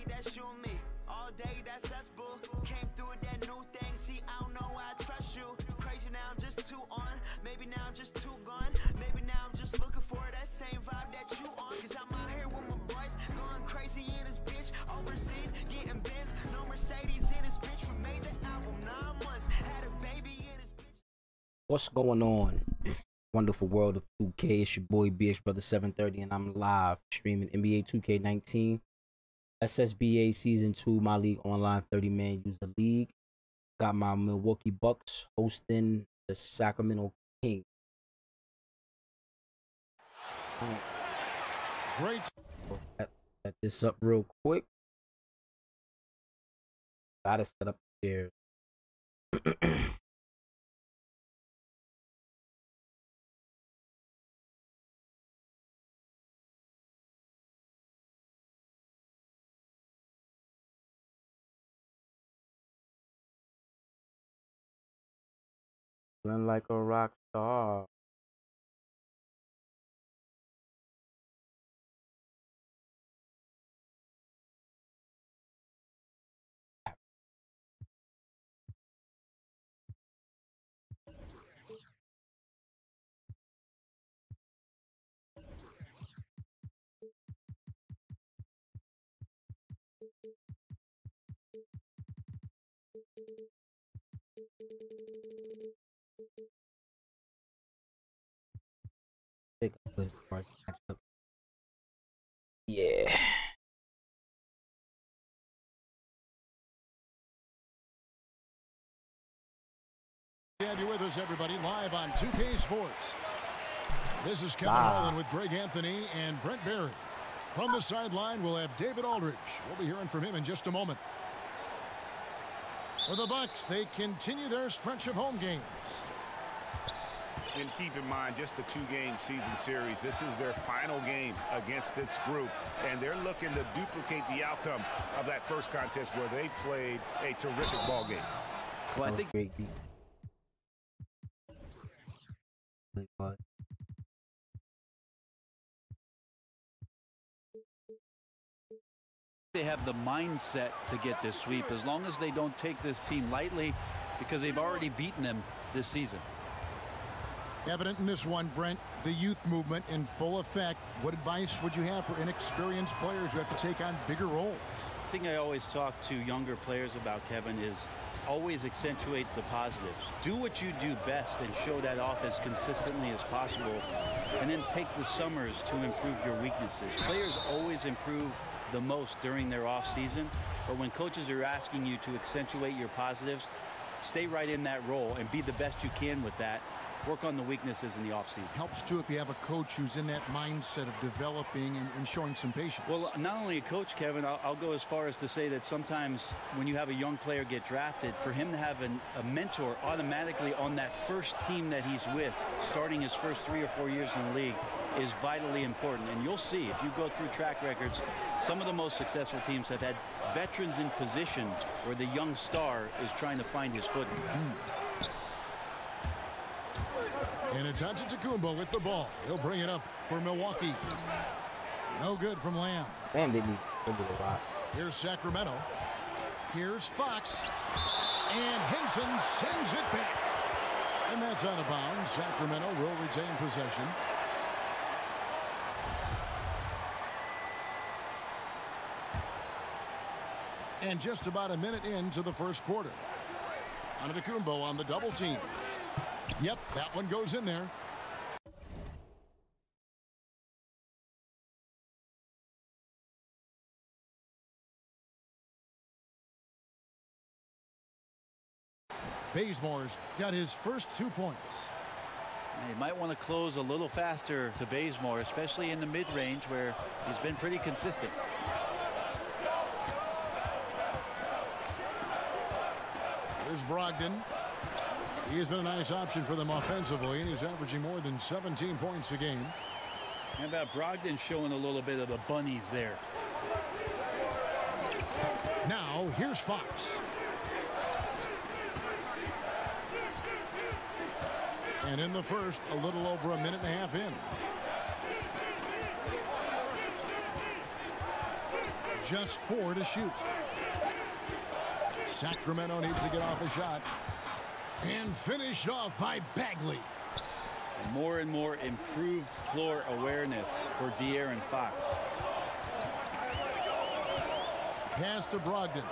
that's you and me. All day, that's us, boo. Came through with that new thing. See, I don't know why I trust you. Crazy now, I'm just too on. Maybe now I'm just too gone. Maybe now I'm just looking for that same vibe that you on. Cause I'm out here with my boys, going crazy in this bitch. Overseas, getting Benz, no Mercedes in this bitch. We made the album 9 months, had a baby in this bitch. What's going on? Wonderful world of 2K. It's your boy BX Brother 730, and I'm live streaming NBA 2K19, SSBA Season 2, my league online 30-man user league. Got my Milwaukee Bucks hosting the Sacramento Kings. Great. Set this up real quick. Gotta set up there. Feeling like a rock star. Take a good first matchup. Yeah. Have you with us, everybody, live on 2K Sports. This is Kevin Holland with Greg Anthony and Brent Barry. From the sideline, we'll have David Aldridge. We'll be hearing from him in just a moment. For the Bucks, they continue their stretch of home games. And keep in mind, just the 2-game season series. This is their final game against this group, and they're looking to duplicate the outcome of that first contest where they played a terrific ball game. Well, I think great deep. They have the mindset to get this sweep as long as they don't take this team lightly, because they've already beaten them this season. Evident in this one, Brent, the youth movement in full effect. What advice would you have for inexperienced players who have to take on bigger roles? The thing I always talk to younger players about, Kevin, is always accentuate the positives. Do what you do best and show that off as consistently as possible, and then take the summers to improve your weaknesses. Players always improve the most during their off season, but when coaches are asking you to accentuate your positives, stay right in that role and be the best you can with that. Work on the weaknesses in the offseason. Helps too if you have a coach who's in that mindset of developing and showing some patience. Well, not only a coach, Kevin, I'll go as far as to say that sometimes when you have a young player get drafted, for him to have a mentor automatically on that first team that he's with, starting his first 3 or 4 years in the league, is vitally important. And you'll see, if you go through track records, some of the most successful teams have had veterans in position where the young star is trying to find his footing. And it's Antetokounmpo with the ball. He'll bring it up for Milwaukee. No good from Lamb. Damn, they need a lot. Here's Sacramento. Here's Fox. And Henson sends it back. And that's out of bounds. Sacramento will retain possession. And just about a minute into the first quarter. Antetokounmpo on the double team. Yep, that one goes in there. Bazemore's got his first 2 points. You might want to close a little faster to Bazemore, especially in the mid-range where he's been pretty consistent. There's Brogdon. He's been a nice option for them offensively, and he's averaging more than 17 points a game. How about Brogdon showing a little bit of the bunnies there? Now, here's Fox. And in the first, a little over a minute and a half in. just 4 to shoot. Sacramento needs to get off a shot. And finished off by Bagley. More and more improved floor awareness for De'Aaron Fox. Pass to Brogdon.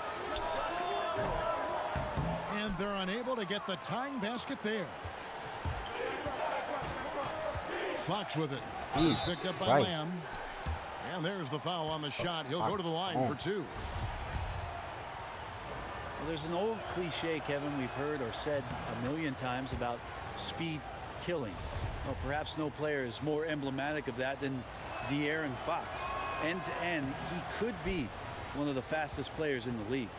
And they're unable to get the tying basket there. Fox with it. He's picked up by Lamb. And there's the foul on the shot. He'll go to the line for 2. Well, there's an old cliche, Kevin, we've heard or said a million times about speed killing. Well, perhaps no player is more emblematic of that than De'Aaron Fox. End to end, he could be one of the fastest players in the league.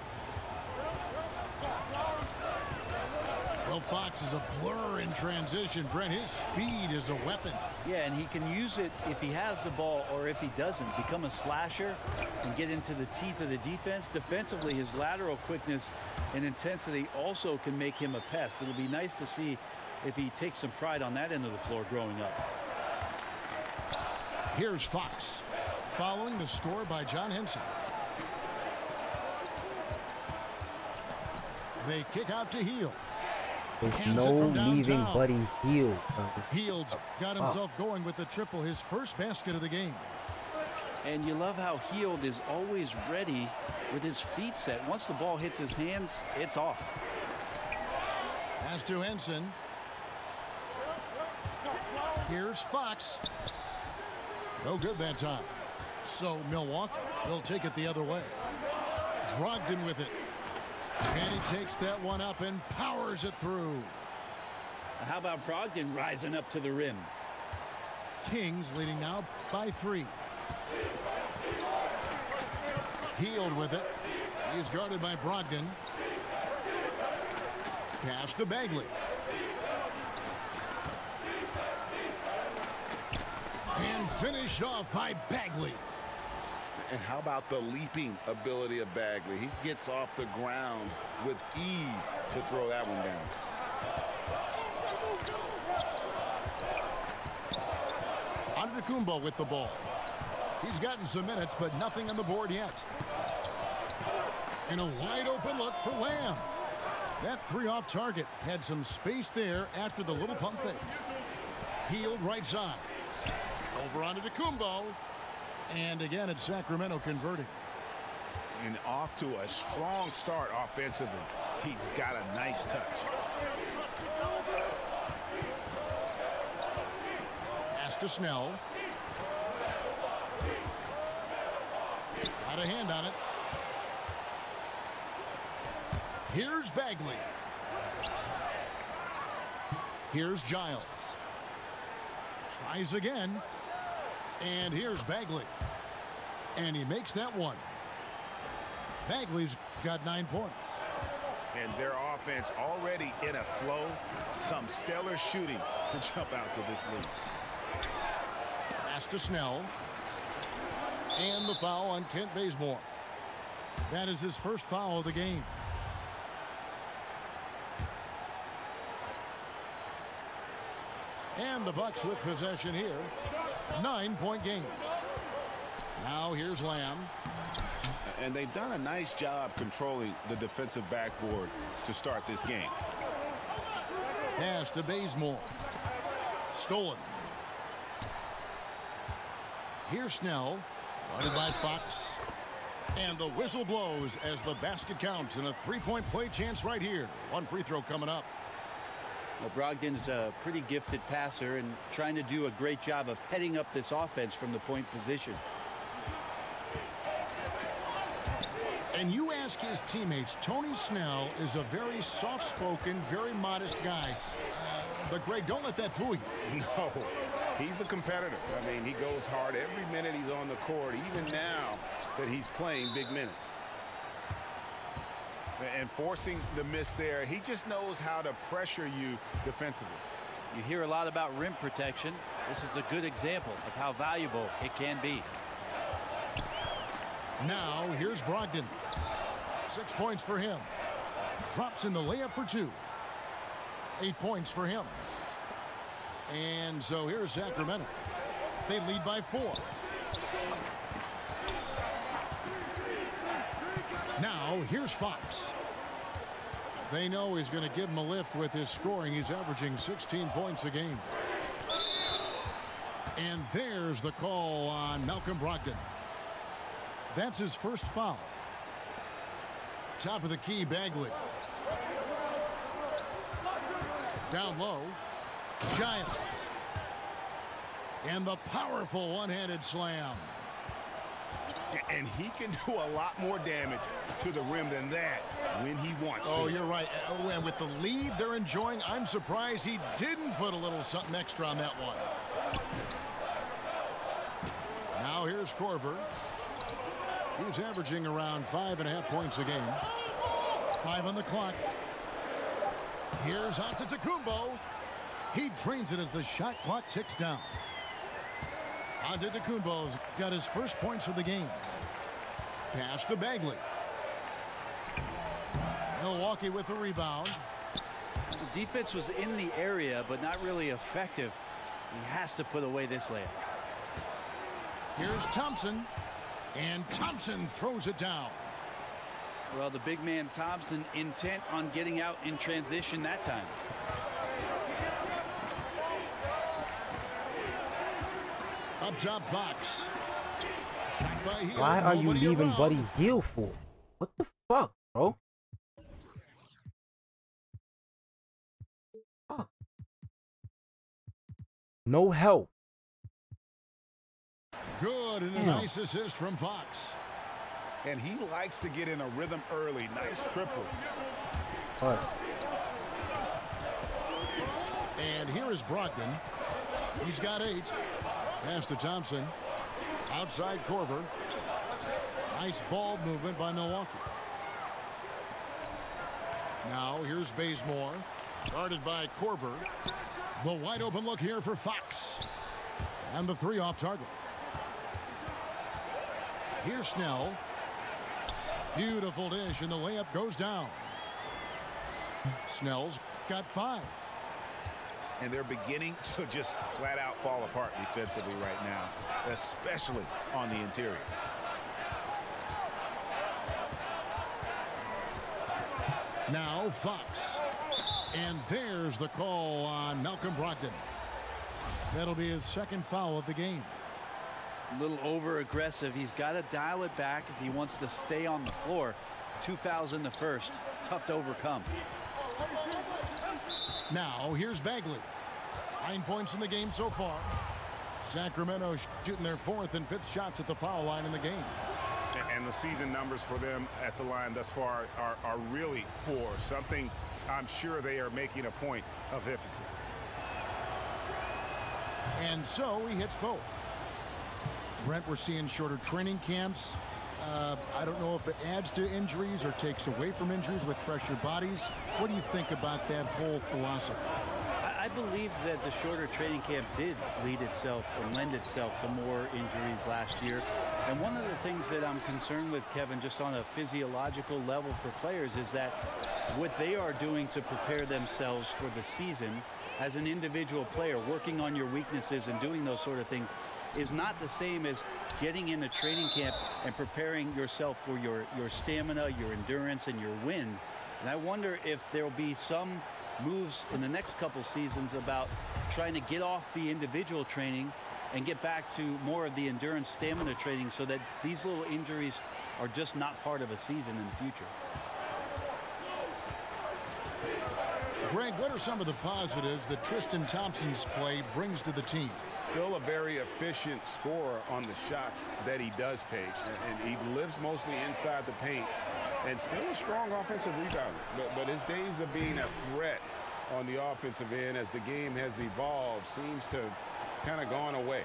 Well, Fox is a blur in transition. Brent, his speed is a weapon. Yeah, and he can use it if he has the ball or if he doesn't. Become a slasher and get into the teeth of the defense. Defensively, his lateral quickness and intensity also can make him a pest. It'll be nice to see if he takes some pride on that end of the floor growing up. Here's Fox, following the score by John Henson. They kick out to Hield. There's no leaving Buddy Hield. Hield's got himself going with the triple, his first basket of the game. And you love how Hield is always ready with his feet set. Once the ball hits his hands, it's off. Pass to Henson. Here's Fox. No good that time. So Milwaukee will take it the other way. Brogdon with it. And he takes that one up and powers it through. How about Brogdon rising up to the rim? Kings leading now by 3. Hield with it. He's guarded by Brogdon. Pass to Bagley. And finished off by Bagley. And how about the leaping ability of Bagley? He gets off the ground with ease to throw that one down. Antetokounmpo with the ball. He's gotten some minutes, but nothing on the board yet. And a wide open look for Lamb. That 3 off target had some space there after the little pump fake. Hield right side. Over onto Antetokounmpo. And again, it's Sacramento converting. And off to a strong start offensively. He's got a nice touch. Pass to Snell. Got a hand on it. Here's Bagley. Here's Giles. Tries again. And here's Bagley. And he makes that one. Bagley's got 9 points. And their offense already in a flow. Some stellar shooting to jump out to this lead. Pass to Snell. And the foul on Kent Bazemore. That is his first foul of the game. And the Bucks with possession here. 9-point game. Now here's Lamb. And they've done a nice job controlling the defensive backboard to start this game. Pass to Bazemore. Stolen. Here's Snell. Guarded by Fox. And the whistle blows as the basket counts, and a 3-point play chance right here. One free throw coming up. Well, Brogdon's a pretty gifted passer and trying to do a great job of heading up this offense from the point position. And you ask his teammates, Tony Snell is a very soft-spoken, very modest guy. But, Greg, don't let that fool you. No, he's a competitor. I mean, he goes hard every minute he's on the court, even now that he's playing big minutes. And forcing the miss there, he just knows how to pressure you defensively. You hear a lot about rim protection. This is a good example of how valuable it can be. Now, here's Brogdon. 6 points for him. Drops in the layup for 2. 8 points for him. And so here's Sacramento. They lead by 4. Now, here's Fox. They know he's going to give him a lift with his scoring. He's averaging 16 points a game. And there's the call on Malcolm Brogdon. That's his first foul. Top of the key, Bagley. Down low, Giles. And the powerful one-handed slam. And he can do a lot more damage to the rim than that when he wants to. Oh, you're right. Oh, and with the lead they're enjoying, I'm surprised he didn't put a little something extra on that one. Now here's Korver. He's averaging around 5.5 points a game. 5 on the clock. Here's Antetokounmpo. He drains it as the shot clock ticks down. Antetokounmpo's got his first points of the game. Pass to Bagley. Milwaukee with the rebound. The defense was in the area, but not really effective. He has to put away this layup. Here's Thompson. And Thompson throws it down. Well, the big man Thompson intent on getting out in transition that time. Up top, Fox. Shot by Hield. Why are you Nobody leaving around. Buddy Hield for? What the fuck, bro? Fuck. No help. Good, and a Damn. nice assist from Fox. And he likes to get in a rhythm early. Nice triple. All right. And here is Brogdon. He's got 8. Pass to Thompson. Outside Korver. Nice ball movement by Milwaukee. Now here's Bazemore. Guarded by Korver. The wide open look here for Fox. And the 3 off target. Here's Snell. Beautiful dish, and the layup goes down. Snell's got 5. And they're beginning to just flat out fall apart defensively right now, especially on the interior. Now Fox. And there's the call on Malcolm Brogdon. That'll be his second foul of the game. A little over aggressive. He's got to dial it back if he wants to stay on the floor. 2 fouls in the first. Tough to overcome. Now here's Bagley. 9 points in the game so far. Sacramento shooting their 4th and 5th shots at the foul line in the game. And the season numbers for them at the line thus far are really poor. Something I'm sure they are making a point of emphasis. And so he hits both. Brent, we're seeing shorter training camps. I don't know if it adds to injuries or takes away from injuries with fresher bodies. What do you think about that whole philosophy? I believe that the shorter training camp did lead itself or lend itself to more injuries last year. And one of the things that I'm concerned with, Kevin, just on a physiological level for players, is that what they are doing to prepare themselves for the season as an individual player, working on your weaknesses and doing those sort of things, is not the same as getting into training camp and preparing yourself for your stamina, your endurance, and your wind. And I wonder if there'll be some moves in the next couple seasons about trying to get off the individual training and get back to more of the endurance stamina training so that these little injuries are just not part of a season in the future. Greg, what are some of the positives that Tristan Thompson's play brings to the team? Still a very efficient scorer on the shots that he does take. And he lives mostly inside the paint. And still a strong offensive rebounder. But his days of being a threat on the offensive end as the game has evolved seems to kind of gone away.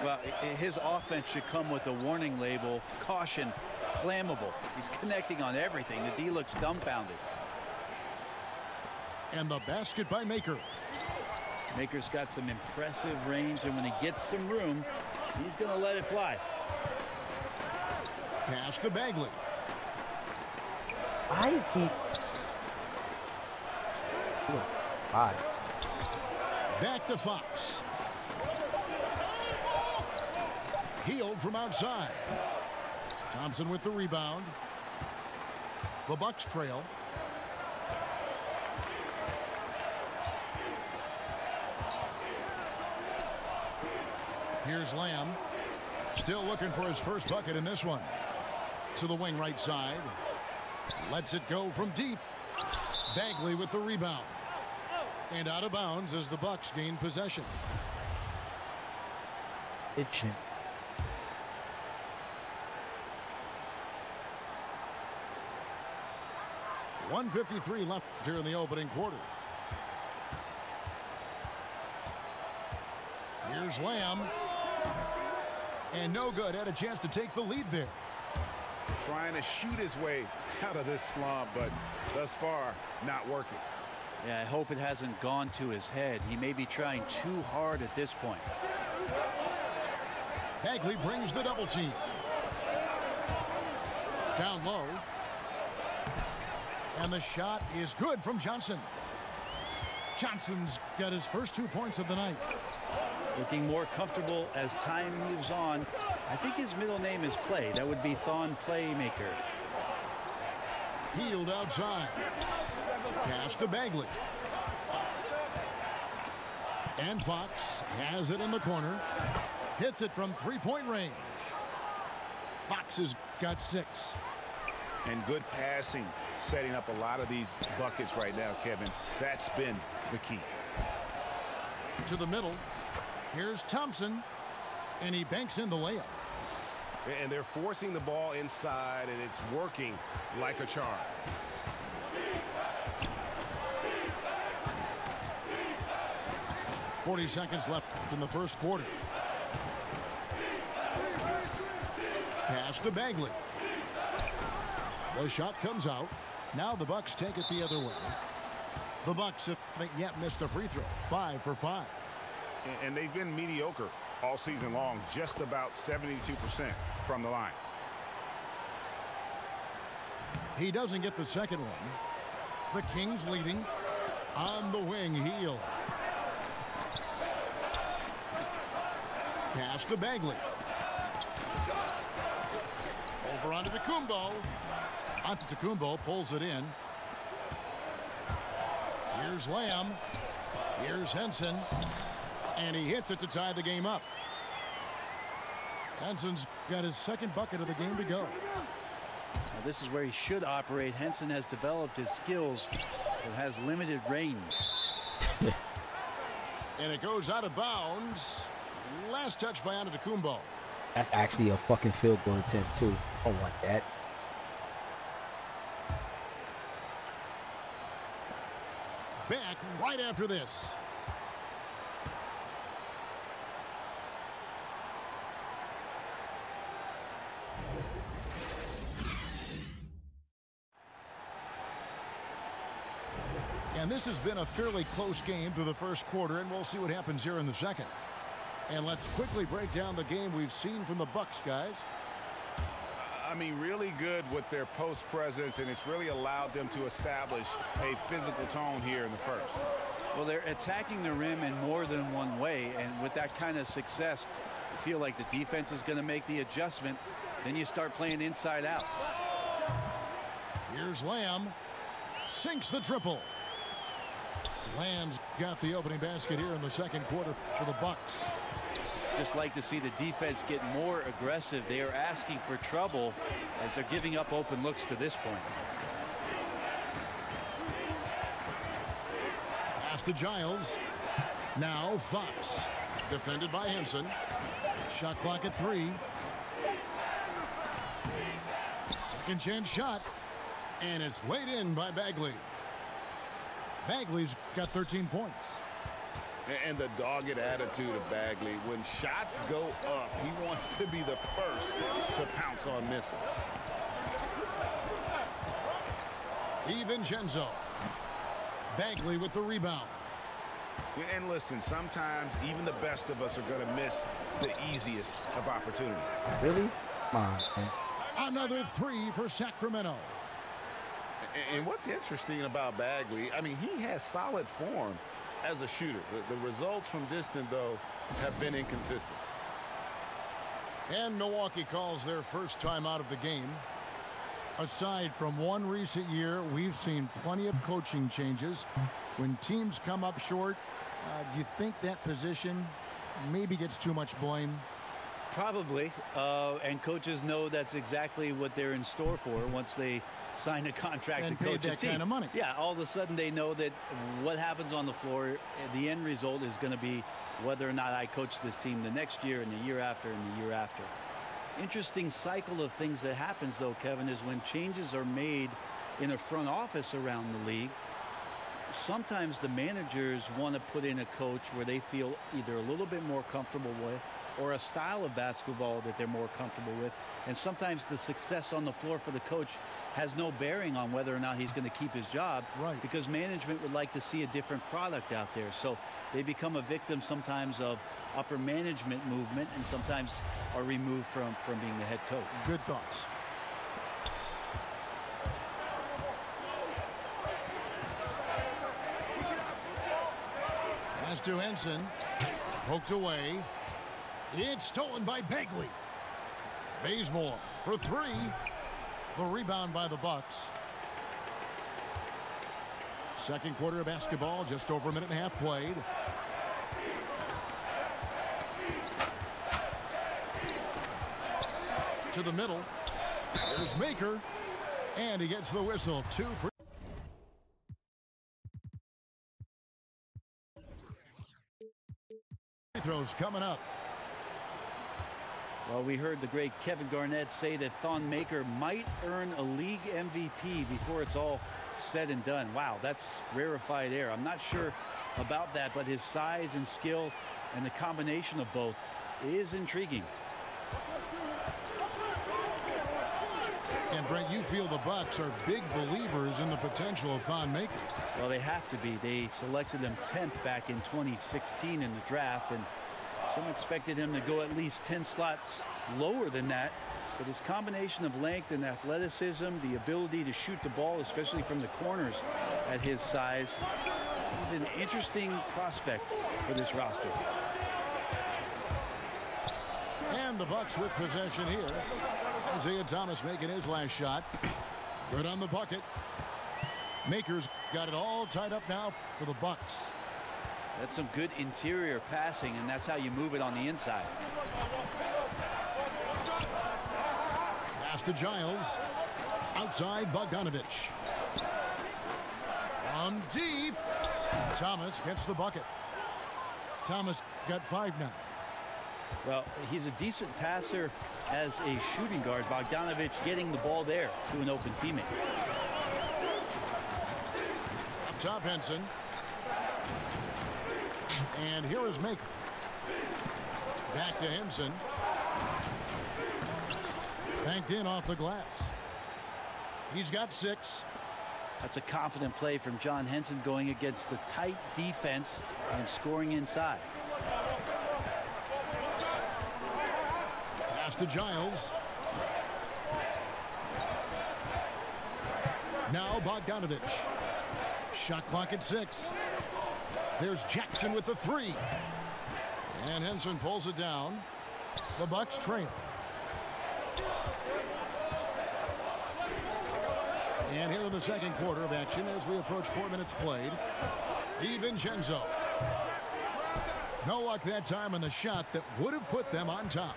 Well, his offense should come with a warning label, caution, flammable. He's connecting on everything. The D looks dumbfounded. And the basket by Maker. Maker's got some impressive range, and when he gets some room, he's going to let it fly. Pass to Bagley. I think. Five. Back to Fox. Hield from outside. Thompson with the rebound. The Bucks trail. Here's Lamb. Still looking for his first bucket in this one. To the wing right side. Lets it go from deep. Bagley with the rebound. And out of bounds as the Bucks gain possession. Itching. .153 left here in the opening quarter. Here's Lamb. And no good. Had a chance to take the lead there. Trying to shoot his way out of this slump, but thus far, not working. Yeah, I hope it hasn't gone to his head. He may be trying too hard at this point. Bagley brings the double team. Down low. And the shot is good from Johnson. Johnson's got his first 2 points of the night. Looking more comfortable as time moves on. I think his middle name is Play. That would be Thon Playmaker. Healed outside. Pass to Bagley. And Fox has it in the corner. Hits it from three-point range. Fox has got 6. And good passing, setting up a lot of these buckets right now, Kevin. That's been the key. To the middle. Here's Thompson. And he banks in the layup. And they're forcing the ball inside, and it's working like a charm. .40 seconds left in the first quarter. Pass to Bagley. The shot comes out. Now the Bucks take it the other way. The Bucks have yet missed a free throw. 5 for 5. And they've been mediocre all season long, just about 72% from the line. He doesn't get the second one. The Kings leading on the wing. Heel. Pass to Bagley. Over onto Tacumbo. Antetokounmpo pulls it in. Here's Lamb. Here's Henson. And he hits it to tie the game up. Henson's got his second bucket of the game to go. Now, this is where he should operate. Henson has developed his skills, but has limited range. And it goes out of bounds. Last touch by Antetokounmpo. That's actually a fucking field goal attempt too. I don't want that. Back right after this. And this has been a fairly close game through the first quarter, and we'll see what happens here in the second. And let's quickly break down the game we've seen from the Bucks, guys. I mean, really good with their post presence, and it's really allowed them to establish a physical tone here in the first. Well, they're attacking the rim in more than one way, and with that kind of success, you feel like the defense is going to make the adjustment. Then you start playing inside out. Here's Lamb. Sinks the triple. Lamb's got the opening basket here in the second quarter for the Bucks. Just like to see the defense get more aggressive. They are asking for trouble as they're giving up open looks to this point. Pass to Giles. Now Fox. Defended by Henson. Shot clock at 3. Second chance shot. And it's laid in by Bagley. Bagley's got 13 points. And the dogged attitude of Bagley. When shots go up, he wants to be the first to pounce on misses. DiVincenzo. Bagley with the rebound. And listen, sometimes even the best of us are going to miss the easiest of opportunities. Really? Come on, man. Another 3 for Sacramento. And what's interesting about Bagley, I mean, he has solid form as a shooter. The results from distance, though, have been inconsistent. And Milwaukee calls their first time out of the game. Aside from one recent year, we've seen plenty of coaching changes. When teams come up short, do you think that position maybe gets too much blame? Probably, and coaches know that's exactly what they're in store for once they sign a contract and to coach that a team. Kind of money. Yeah, all of a sudden they know that what happens on the floor, the end result is going to be whether or not I coach this team the next year and the year after and the year after. Interesting cycle of things that happens, though, Kevin, is when changes are made in a front office around the league, sometimes the managers want to put in a coach where they feel either a little bit more comfortable with or a style of basketball that they're more comfortable with. And sometimes the success on the floor for the coach has no bearing on whether or not he's going to keep his job, right, because management would like to see a different product out there. So they become a victim sometimes of upper management movement and sometimes are removed from being the head coach. Good thoughts. Pass to Henson. Poked away. It's stolen by Bagley. Bazemore for three. The rebound by the Bucks. Second quarter of basketball, just over a minute and a half played. To the middle. There's Maker. And he gets the whistle. 2 free throws coming up. Well, we heard the great Kevin Garnett say that Thon Maker might earn a league MVP before it's all said and done. Wow, that's rarefied air. I'm not sure about that, but his size and skill and the combination of both is intriguing. And Brent, you feel the Bucks are big believers in the potential of Thon Maker. Well, they have to be. They selected him 10th back in 2016 in the draft, and some expected him to go at least 10 slots lower than that. But his combination of length and athleticism, the ability to shoot the ball, especially from the corners at his size, he's an interesting prospect for this roster. And the Bucks with possession here. Isaiah Thomas making his last shot. Good on the bucket. Maker's got it all tied up now for the Bucks. That's some good interior passing, and that's how you move it on the inside. Pass to Giles. Outside Bogdanovich. On deep. Thomas gets the bucket. Thomas got 5 now. Well, he's a decent passer as a shooting guard. Bogdanovich getting the ball there to an open teammate. Up top, Henson. And here is Maker. Back to Henson. Banked in off the glass. He's got 6. That's a confident play from John Henson going against the tight defense and scoring inside. Pass to Giles. Now Bogdanovich. Shot clock at 6. There's Jackson with the 3. And Henson pulls it down. The Bucks trail. And here in the second quarter of action as we approach 4 minutes played. DiVincenzo. No luck that time on the shot that would have put them on top.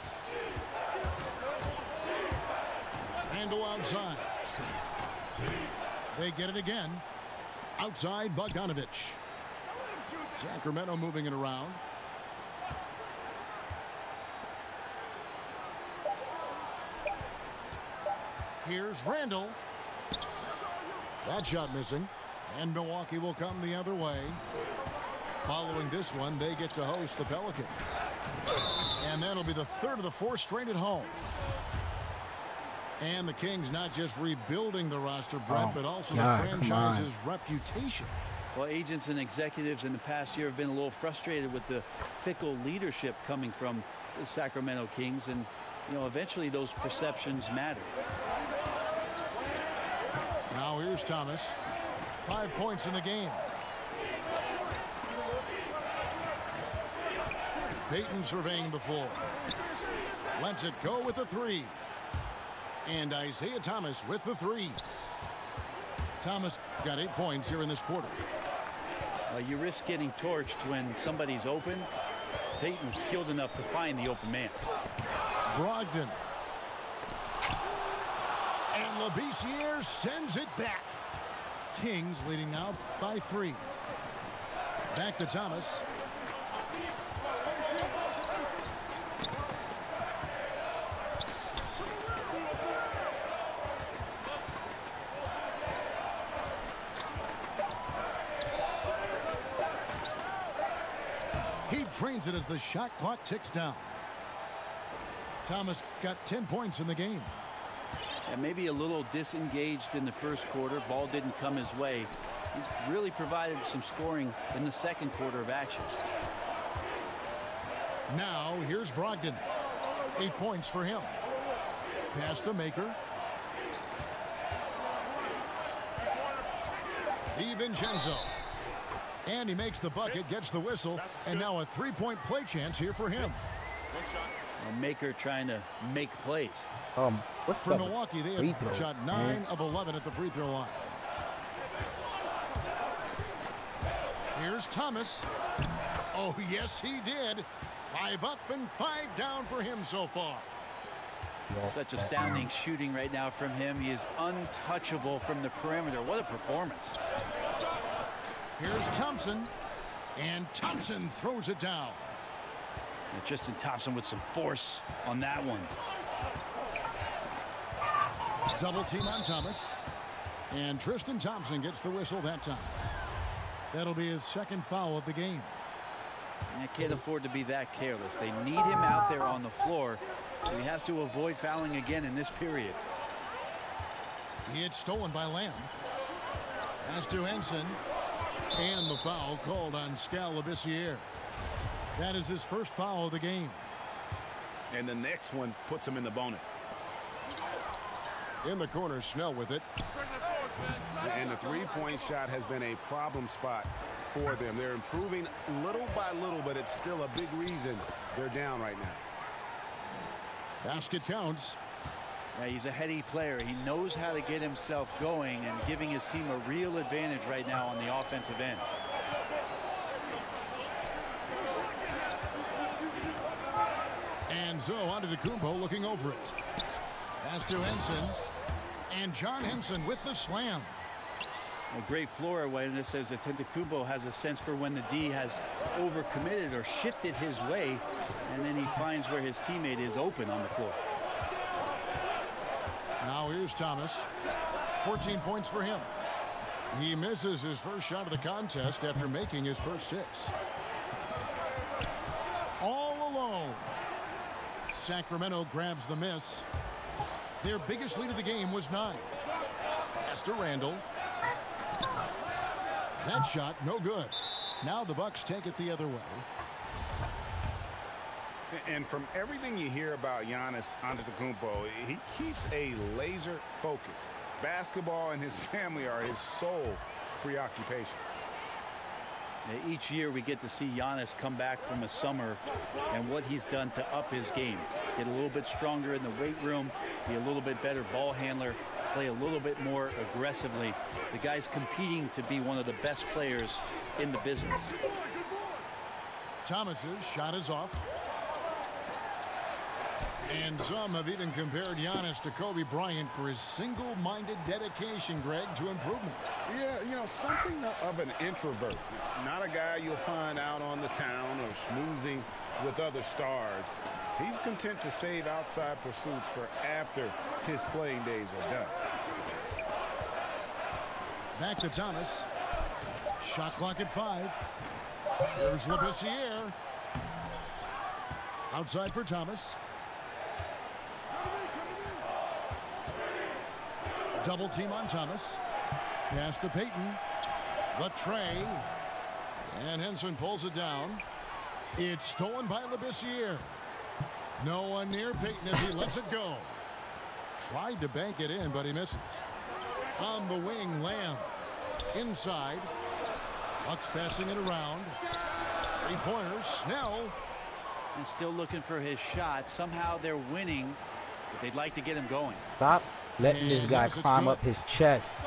Handle outside. They get it again. Outside Bogdanovich. Sacramento moving it around. Here's Randall. That shot missing. And Milwaukee will come the other way. Following this one, they get to host the Pelicans. And that'll be the third of the 4 straight at home. And the Kings not just rebuilding the roster, Brett, but also the franchise's reputation. Well, agents and executives in the past year have been a little frustrated with the fickle leadership coming from the Sacramento Kings, and eventually those perceptions matter. Now here's Thomas. 5 points in the game. Payton surveying the floor. Lets it go with the three. And Isaiah Thomas with the three. Thomas got 8 points here in this quarter. You risk getting torched when somebody's open. Peyton's skilled enough to find the open man. Brogdon. And Labissiere sends it back. Kings leading now by 3. Back to Thomas. He drains it as the shot clock ticks down. Thomas got 10 points in the game. And maybe a little disengaged in the first quarter. Ball didn't come his way. He's really provided some scoring in the second quarter of action. Now here's Brogdon. 8 points for him. Pass to Maker. DiVincenzo. And he makes the bucket, gets the whistle, and now a three-point play chance here for him. Maker trying to make plays. For Milwaukee, they have shot 9 of 11 at the free throw line. Here's Thomas. Oh, yes, he did. 5 up and 5 down for him so far. Such astounding shooting right now from him. He is untouchable from the perimeter. What a performance. Here's Thompson. And Thompson throws it down. And Tristan Thompson with some force on that one. Double team on Thomas. And Tristan Thompson gets the whistle that time. That'll be his second foul of the game. And they can't afford to be that careless. They need him out there on the floor, so he has to avoid fouling again in this period. It's stolen by Lamb. Pass to Henson. And the foul called on Labissiere. That is his first foul of the game. And the next one puts him in the bonus. In the corner, Snell with it. And the three-point shot has been a problem spot for them. They're improving little by little, but it's still a big reason they're down right now. Basket counts. Yeah, he's a heady player. He knows how to get himself going and giving his team a real advantage right now on the offensive end. And Zoe onto Antetokounmpo looking over it. Pass to Henson. And John Henson with the slam. A great floor awareness as Antetokounmpo has a sense for when the D has overcommitted or shifted his way, and then he finds where his teammate is open on the floor. Now here's Thomas. 14 points for him. He misses his first shot of the contest after making his first 6. All alone. Sacramento grabs the miss. Their biggest lead of the game was 9. Pass to Randall. That shot no good. Now the Bucks take it the other way. And from everything you hear about Giannis Antetokounmpo, he keeps a laser focus. Basketball and his family are his sole preoccupations. Each year we get to see Giannis come back from a summer and what he's done to up his game. Get a little bit stronger in the weight room, be a little bit better ball handler, play a little bit more aggressively. The guy's competing to be one of the best players in the business. Thomas's shot is off. And some have even compared Giannis to Kobe Bryant for his single-minded dedication, Greg, to improvement. Yeah, you know, something of an introvert. Not a guy you'll find out on the town or schmoozing with other stars. He's content to save outside pursuits for after his playing days are done. Back to Thomas. Shot clock at 5. Here's Labissiere. Outside for Thomas. Double team on Thomas. Pass to Peyton. The tray. And Henson pulls it down. It's stolen by Labissiere. No one near Peyton as he lets it go. Tried to bank it in, but he misses. On the wing, Lamb. Inside. Bucks passing it around. Three-pointers. Snell. And still looking for his shot. Somehow they're winning, but they'd like to get him going. Stop letting this guy climb up his chest.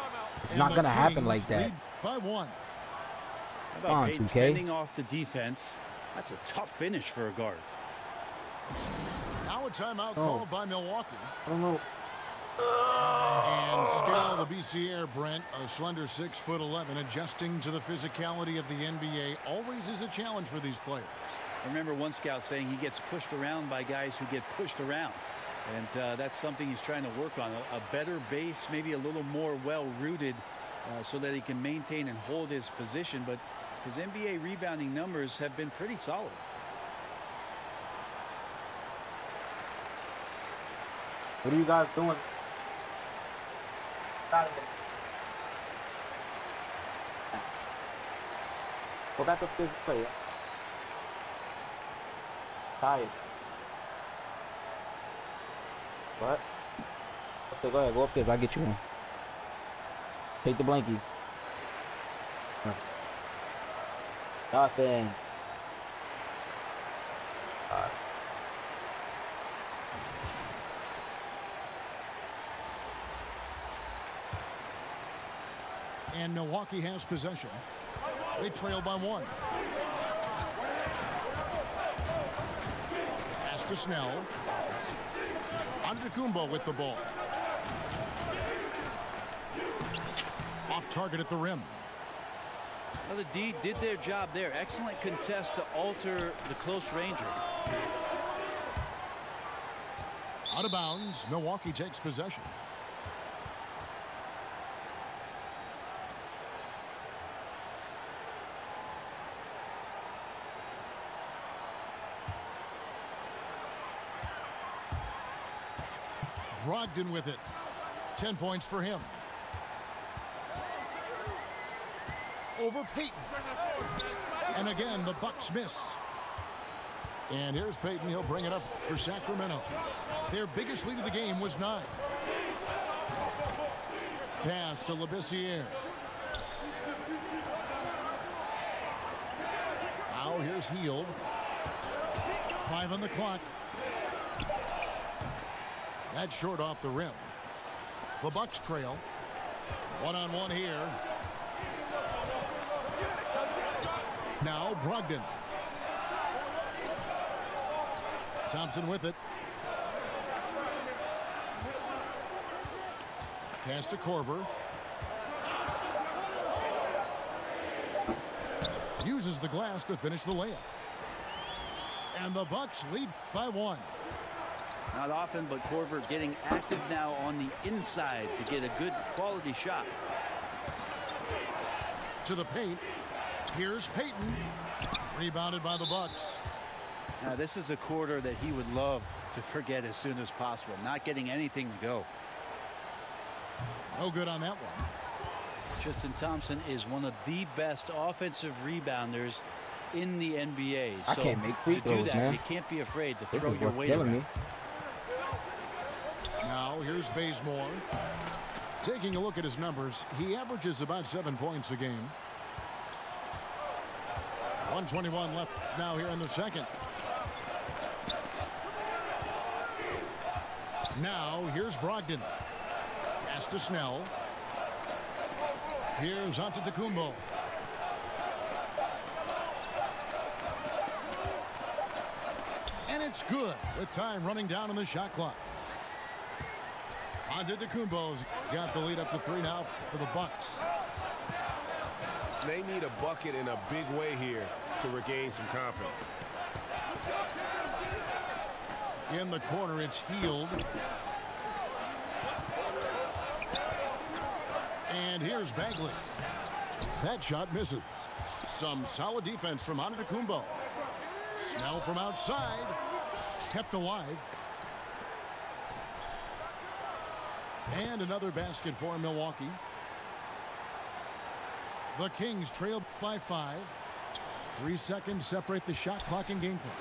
It's not going to happen like that. By 1. How about Payton fending off the defense? That's a tough finish for a guard. Now a timeout called by Milwaukee. I don't know. And scale the BC Air, Brent, a slender 6'11", adjusting to the physicality of the NBA always is a challenge for these players. I remember one scout saying he gets pushed around by guys who get pushed around. And that's something he's trying to work on. A better base, maybe a little more well-rooted so that he can maintain and hold his position. But his NBA rebounding numbers have been pretty solid. What are you guys doing? Go back upstairs and play. Tired. What? Okay, go ahead. Go upstairs. I'll get you one. Take the blankie. Nothing. Alright. And Milwaukee has possession. They trail by 1. Pass to Snell. Antetokounmpo with the ball. Off target at the rim. Well, the D did their job there. Excellent contest to alter the close ranger. Out of bounds. Milwaukee takes possession. Brogdon with it. 10 points for him. Over Payton. And again, the Bucks miss. And here's Payton. He'll bring it up for Sacramento. Their biggest lead of the game was 9. Pass to Labissiere. Now here's Hield. 5 on the clock. That's short off the rim. The Bucks trail. 1-on-1 here. Now Brogdon. Thompson with it. Pass to Korver. Uses the glass to finish the layup. And the Bucks lead by 1. Not often, but Korver getting active now on the inside to get a good quality shot. To the paint. Here's Payton. Rebounded by the Bucks. Now, this is a quarter that he would love to forget as soon as possible. Not getting anything to go. No good on that one. Tristan Thompson is one of the best offensive rebounders in the NBA. I can't make free throws, to do that, man. you can't be afraid to This throw is your what's weight killing around. me. Now here's Bazemore. Taking a look at his numbers, he averages about 7 points a game. 1:21 left now here in the second. Now here's Brogdon. Pass to Snell. Here's Antetokounmpo. And it's good with time running down on the shot clock. Antetokounmpo's got the lead up to 3 now for the Bucks. They need a bucket in a big way here to regain some confidence. In the corner, it's Hield. And here's Bagley. That shot misses. Some solid defense from Antetokounmpo. Snell from outside. Kept alive. And another basket for Milwaukee. The Kings trail by 5. 3 seconds separate the shot clock and game clock.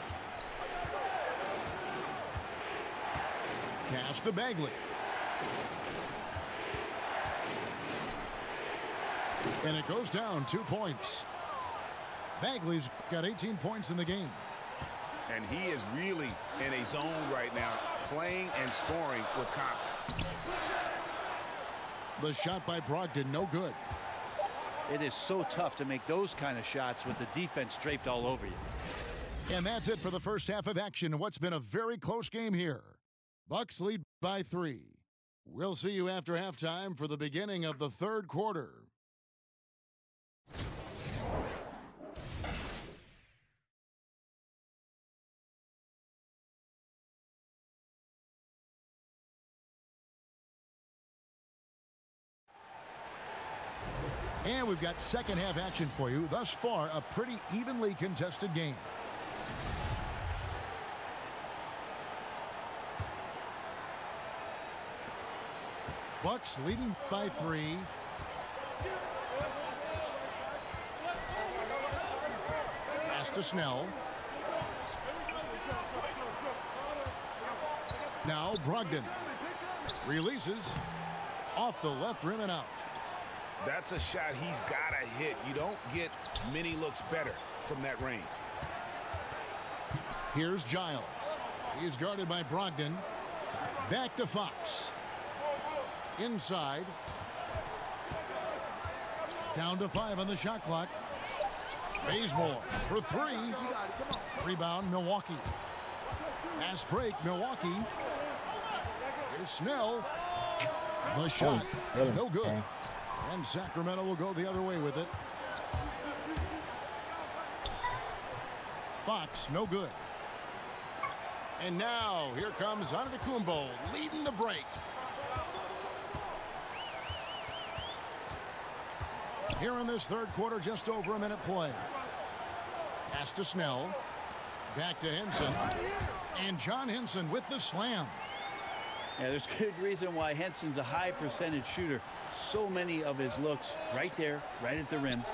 Pass to Bagley. And it goes down 2 points. Bagley's got 18 points in the game. And he is really in a zone right now, playing and scoring with confidence. The shot by Brogdon, no good. It is so tough to make those kind of shots with the defense draped all over you. And that's it for the first half of action. What's been a very close game here. Bucks lead by 3. We'll see you after halftime for the beginning of the third quarter. And we've got second half action for you. Thus far, a pretty evenly contested game. Bucks leading by 3. Pass to Snell. Now Brogdon releases off the left rim and out. That's a shot he's got to hit. You don't get many looks better from that range. Here's Giles. He's guarded by Brogdon. Back to Fox. Inside. Down to 5 on the shot clock. Bazemore for 3. Rebound, Milwaukee. Fast break, Milwaukee. Here's Snell. The shot, no good. And Sacramento will go the other way with it. Fox, no good. And now, here comes Antetokounmpo leading the break. Here in this third quarter, just over a minute play. Pass to Snell. Back to Henson. And John Henson with the slam. Yeah, there's good reason why Henson's a high percentage shooter. So many of his looks right there, right at the rim.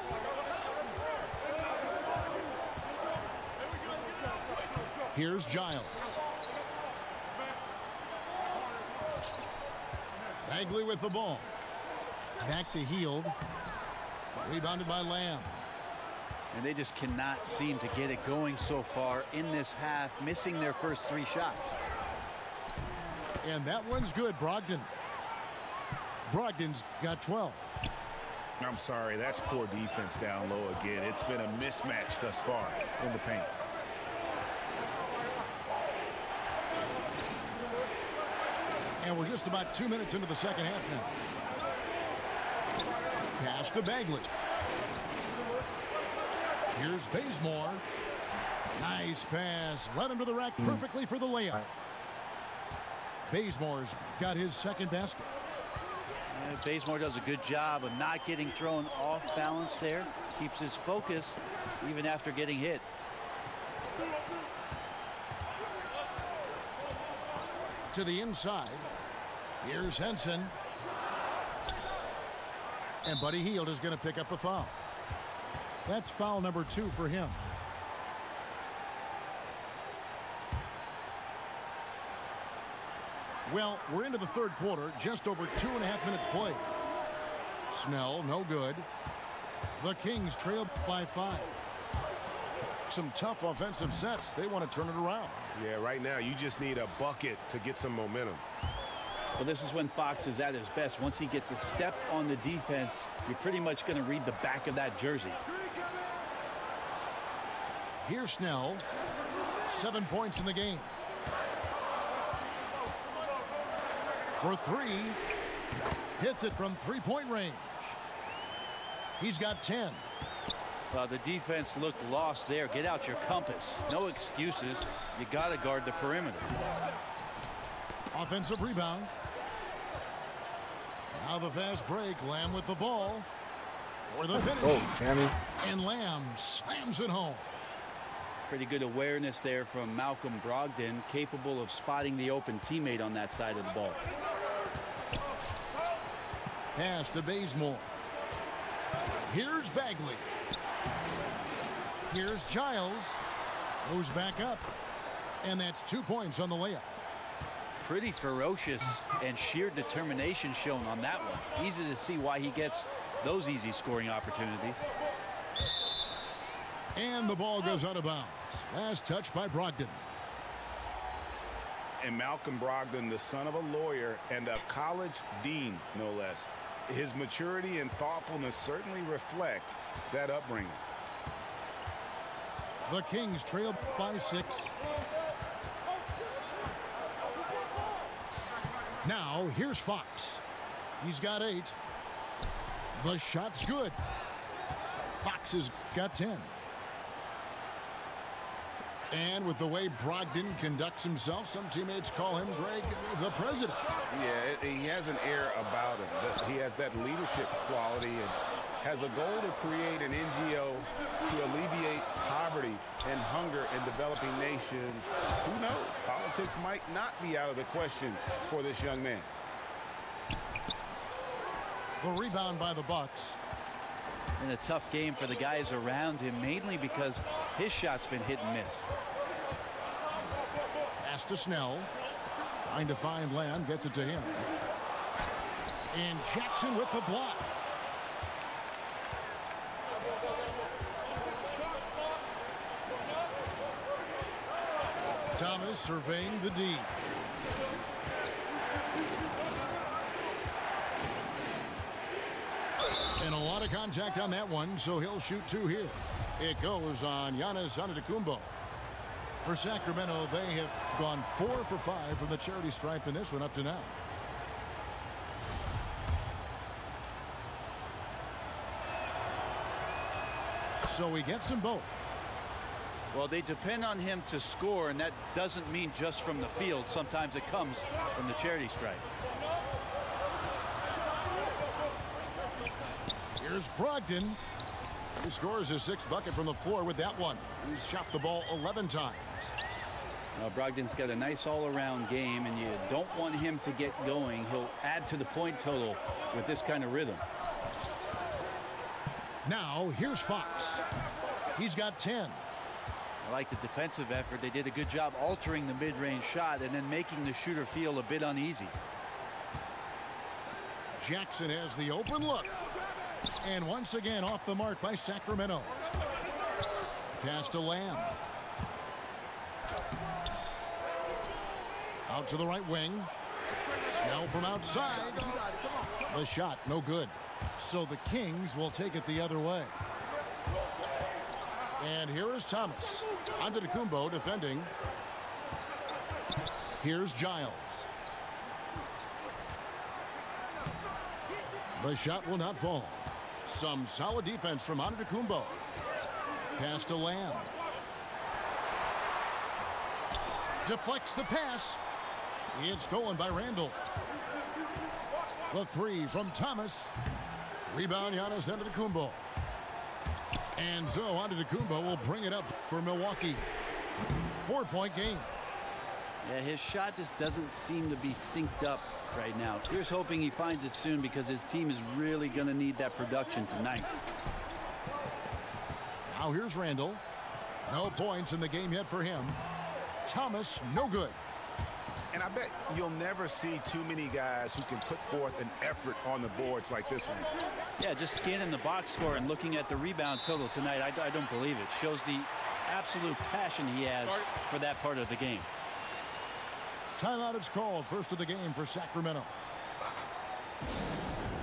Here's Giles. Bagley with the ball. Back to Hield. Rebounded by Lamb. And they just cannot seem to get it going so far in this half, missing their first 3 shots. And that one's good, Brogdon. Brogdon's got 12. I'm sorry, that's poor defense down low again. It's been a mismatch thus far in the paint. And we're just about 2 minutes into the second half now. Pass to Bagley. Here's Bazemore. Nice pass. Right under the rack perfectly for the layup. Bazemore's got his second basket. Bazemore does a good job of not getting thrown off balance there. Keeps his focus even after getting hit. To the inside. Here's Henson. And Buddy Hield is going to pick up the foul. That's foul number 2 for him. Well, we're into the third quarter, just over 2.5 minutes played. Snell, no good. The Kings trail by 5. Some tough offensive sets. They want to turn it around. Yeah, right now you just need a bucket to get some momentum. Well, this is when Fox is at his best. Once he gets a step on the defense, you're pretty much going to read the back of that jersey. Here's Snell. 7 points in the game. For 3. Hits it from three-point range. He's got 10. The defense looked lost there. Get out your compass. No excuses. You got to guard the perimeter. Offensive rebound. Now the fast break. Lamb with the ball. For the finish. Oh, Tammy. And Lamb slams it home. Pretty good awareness there from Malcolm Brogdon, capable of spotting the open teammate on that side of the ball. Pass to Bazemore. Here's Bagley. Here's Giles. Goes back up. And that's 2 points on the layup. Pretty ferocious and sheer determination shown on that one. Easy to see why he gets those easy scoring opportunities. And the ball goes out of bounds. Last touch by Brogdon. And Malcolm Brogdon, the son of a lawyer and a college dean, no less. His maturity and thoughtfulness certainly reflect that upbringing. The Kings trail by 6. Now, here's Fox. He's got 8. The shot's good. Fox has got 10. And with the way Brogdon conducts himself, some teammates call him, Greg, the president. Yeah, he has an air about him. He has that leadership quality and has a goal to create an NGO to alleviate poverty and hunger in developing nations. Who knows? Politics might not be out of the question for this young man. The rebound by the Bucks. And a tough game for the guys around him, mainly because his shot's been hit and miss. Pass to Snell. Trying to find Lamb. Gets it to him. And Jackson with the block. Thomas surveying the D. And a lot of contact on that one, so he'll shoot 2 here. It goes on Giannis Antetokounmpo. For Sacramento, they have gone 4 for 5 from the charity stripe in this one up to now. So he gets them both. Well, they depend on him to score, and that doesn't mean just from the field. Sometimes it comes from the charity stripe. Here's Brogdon. He scores his 6th bucket from the floor with that one. He's shot the ball 11 times. Brogdon's got a nice all-around game, and you don't want him to get going. He'll add to the point total with this kind of rhythm. Now, here's Fox. He's got 10. I like the defensive effort. They did a good job altering the mid-range shot and then making the shooter feel a bit uneasy. Jackson has the open look. And once again off the mark by Sacramento. Pass to Lamb. Out to the right wing. Snell from outside. The shot no good. So the Kings will take it the other way. And here is Thomas. Antetokounmpo defending. Here's Giles. The shot will not fall. Some solid defense from Antetokounmpo. Pass to Lamb. Deflects the pass. It's stolen by Randall. The 3 from Thomas. Rebound Giannis Antetokounmpo. And so Antetokounmpo will bring it up for Milwaukee. 4-point game. Yeah, his shot just doesn't seem to be synced up right now. Here's hoping he finds it soon because his team is really going to need that production tonight. Now here's Randall. No points in the game yet for him. Thomas, no good. And I bet you'll never see too many guys who can put forth an effort on the boards like this one. Yeah, just scanning the box score and looking at the rebound total tonight, I don't believe it. Shows the absolute passion he has for that part of the game. Timeout is called. First of the game for Sacramento.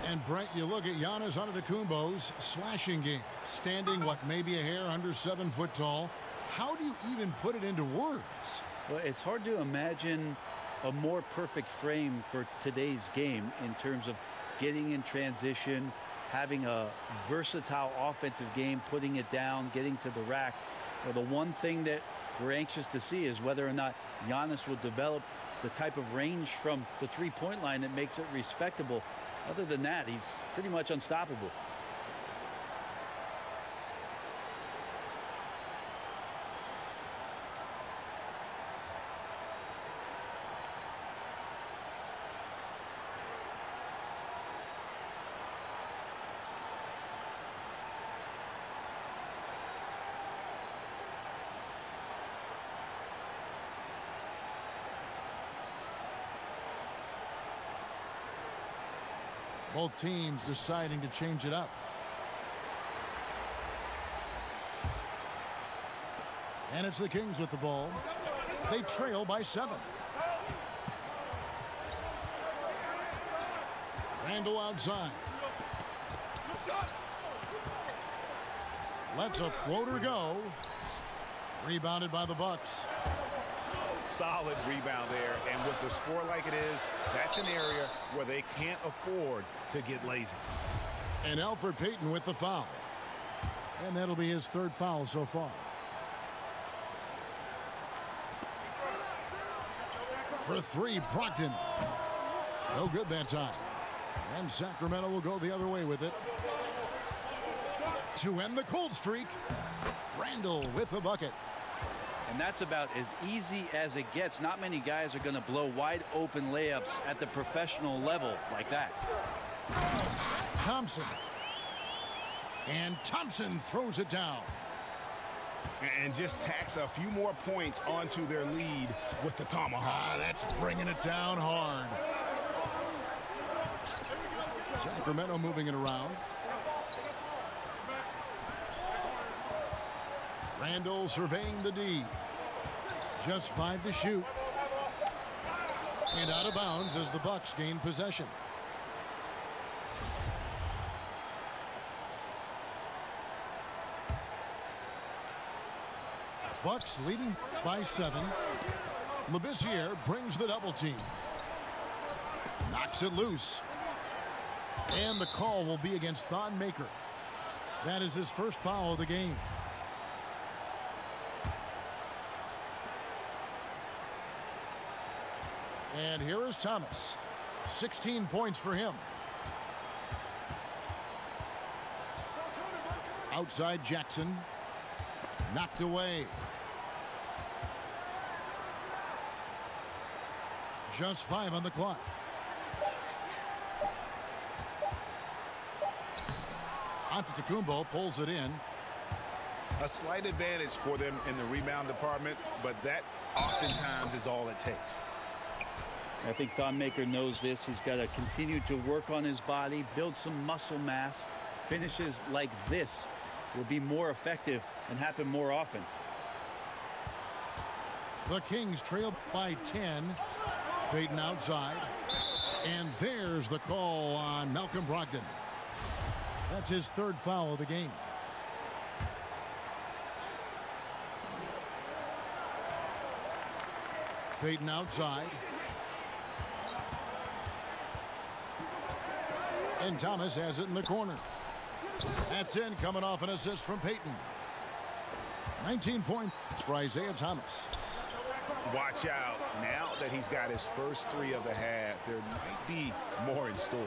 And Brent, you look at Giannis Antetokounmpo's slashing game. Standing, maybe a hair under 7 foot tall. How do you even put it into words? Well, it's hard to imagine a more perfect frame for today's game in terms of getting in transition, having a versatile offensive game, putting it down, getting to the rack. Well, the one thing that we're anxious to see is whether or not Giannis will develop the type of range from the three-point line that makes it respectable. Other than that, he's pretty much unstoppable. Both teams deciding to change it up. And it's the Kings with the ball. They trail by 7. Randall outside. Lets a floater go. Rebounded by the Bucks. Solid rebound there, and with the score like it is, that's an area where they can't afford to get lazy. And Alfred Payton with the foul. And that'll be his 3rd foul so far. For 3, Brogdon. No good that time. And Sacramento will go the other way with it. To end the cold streak, Randall with the bucket. And that's about as easy as it gets. Not many guys are going to blow wide open layups at the professional level like that. Thompson. And Thompson throws it down. And just tacks a few more points onto their lead with the tomahawk. That's bringing it down hard. Sacramento moving it around. Randall surveying the D. Just 5 to shoot. And out of bounds as the Bucks gain possession. Bucks leading by 7. Labissiere brings the double team. Knocks it loose. And the call will be against Thon Maker. That is his first foul of the game. And here is Thomas. 16 points for him. Outside Jackson. Knocked away. Just 5 on the clock. Antetokounmpo pulls it in. A slight advantage for them in the rebound department, but that oftentimes is all it takes. I think Thon Maker knows this. He's got to continue to work on his body, build some muscle mass. Finishes like this will be more effective and happen more often. The Kings trail by 10. Payton outside. And there's the call on Malcolm Brogdon. That's his 3rd foul of the game. Payton outside. And Thomas has it in the corner. That's in, coming off an assist from Payton. 19 points for Isaiah Thomas. Watch out. Now that he's got his first 3 of the half, there might be more in store.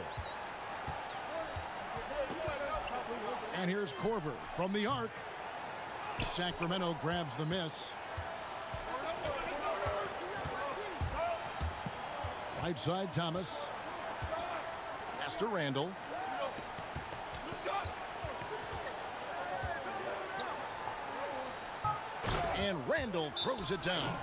And here's Korver from the arc. Sacramento grabs the miss. Right side, Thomas. Pass to Randall. And Randall throws it down.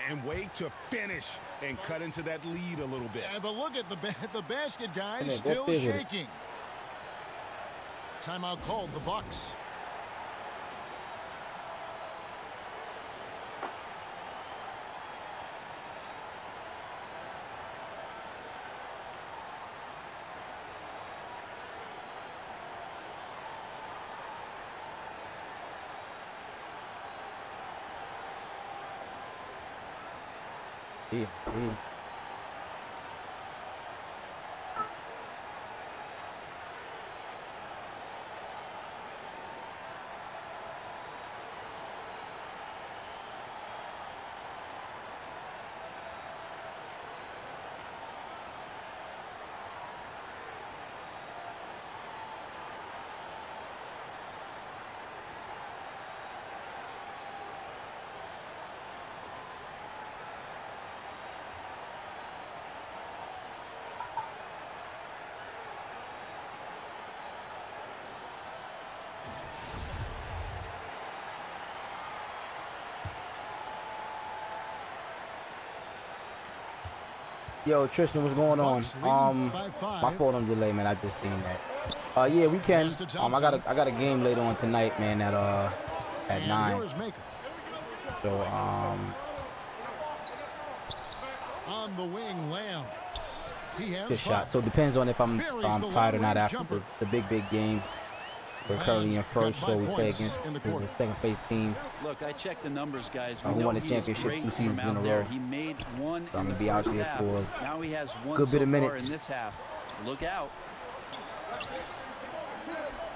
And wait to finish and cut into that lead a little bit. Yeah, but look at the basket guy still shaking. Timeout called, the Bucks. Yeah. Yo, Tristan, what's going on? My fault on delay, man. I just seen that. Yeah, we can. I got a game later on tonight, man. At at And 9. here is Maker. So On the wing, Lamb. He has good shot. 5. So it depends on if I'm Buries the tired or not long-range after jumper. the big game. We're currently in first, so we play against in the the quarter. second place team. Look, I checked the numbers, guys. Who We won know the he is championship great 2 seasons from in a out there. row. He made one So I'm in gonna the be out first there half. for Now he has one good so bit of far minutes. in this half. Look out.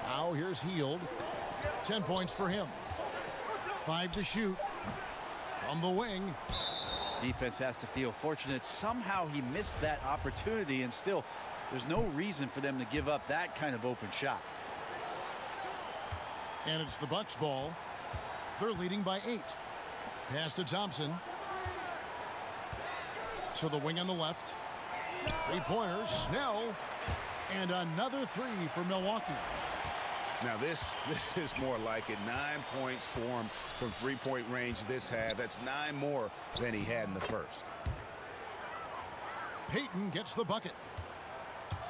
Now here's Heald. 10 points for him. 5 to shoot. From the wing. Defense has to feel fortunate. Somehow he missed that opportunity, and still, there's no reason for them to give up that kind of open shot. And it's the Bucks ball. They're leading by 8. Pass to Thompson. To the wing on the left. 3-pointers. Snell. And another 3 for Milwaukee. Now this is more like it. 9 points for him from three-point range this half. That's 9 more than he had in the first. Payton gets the bucket.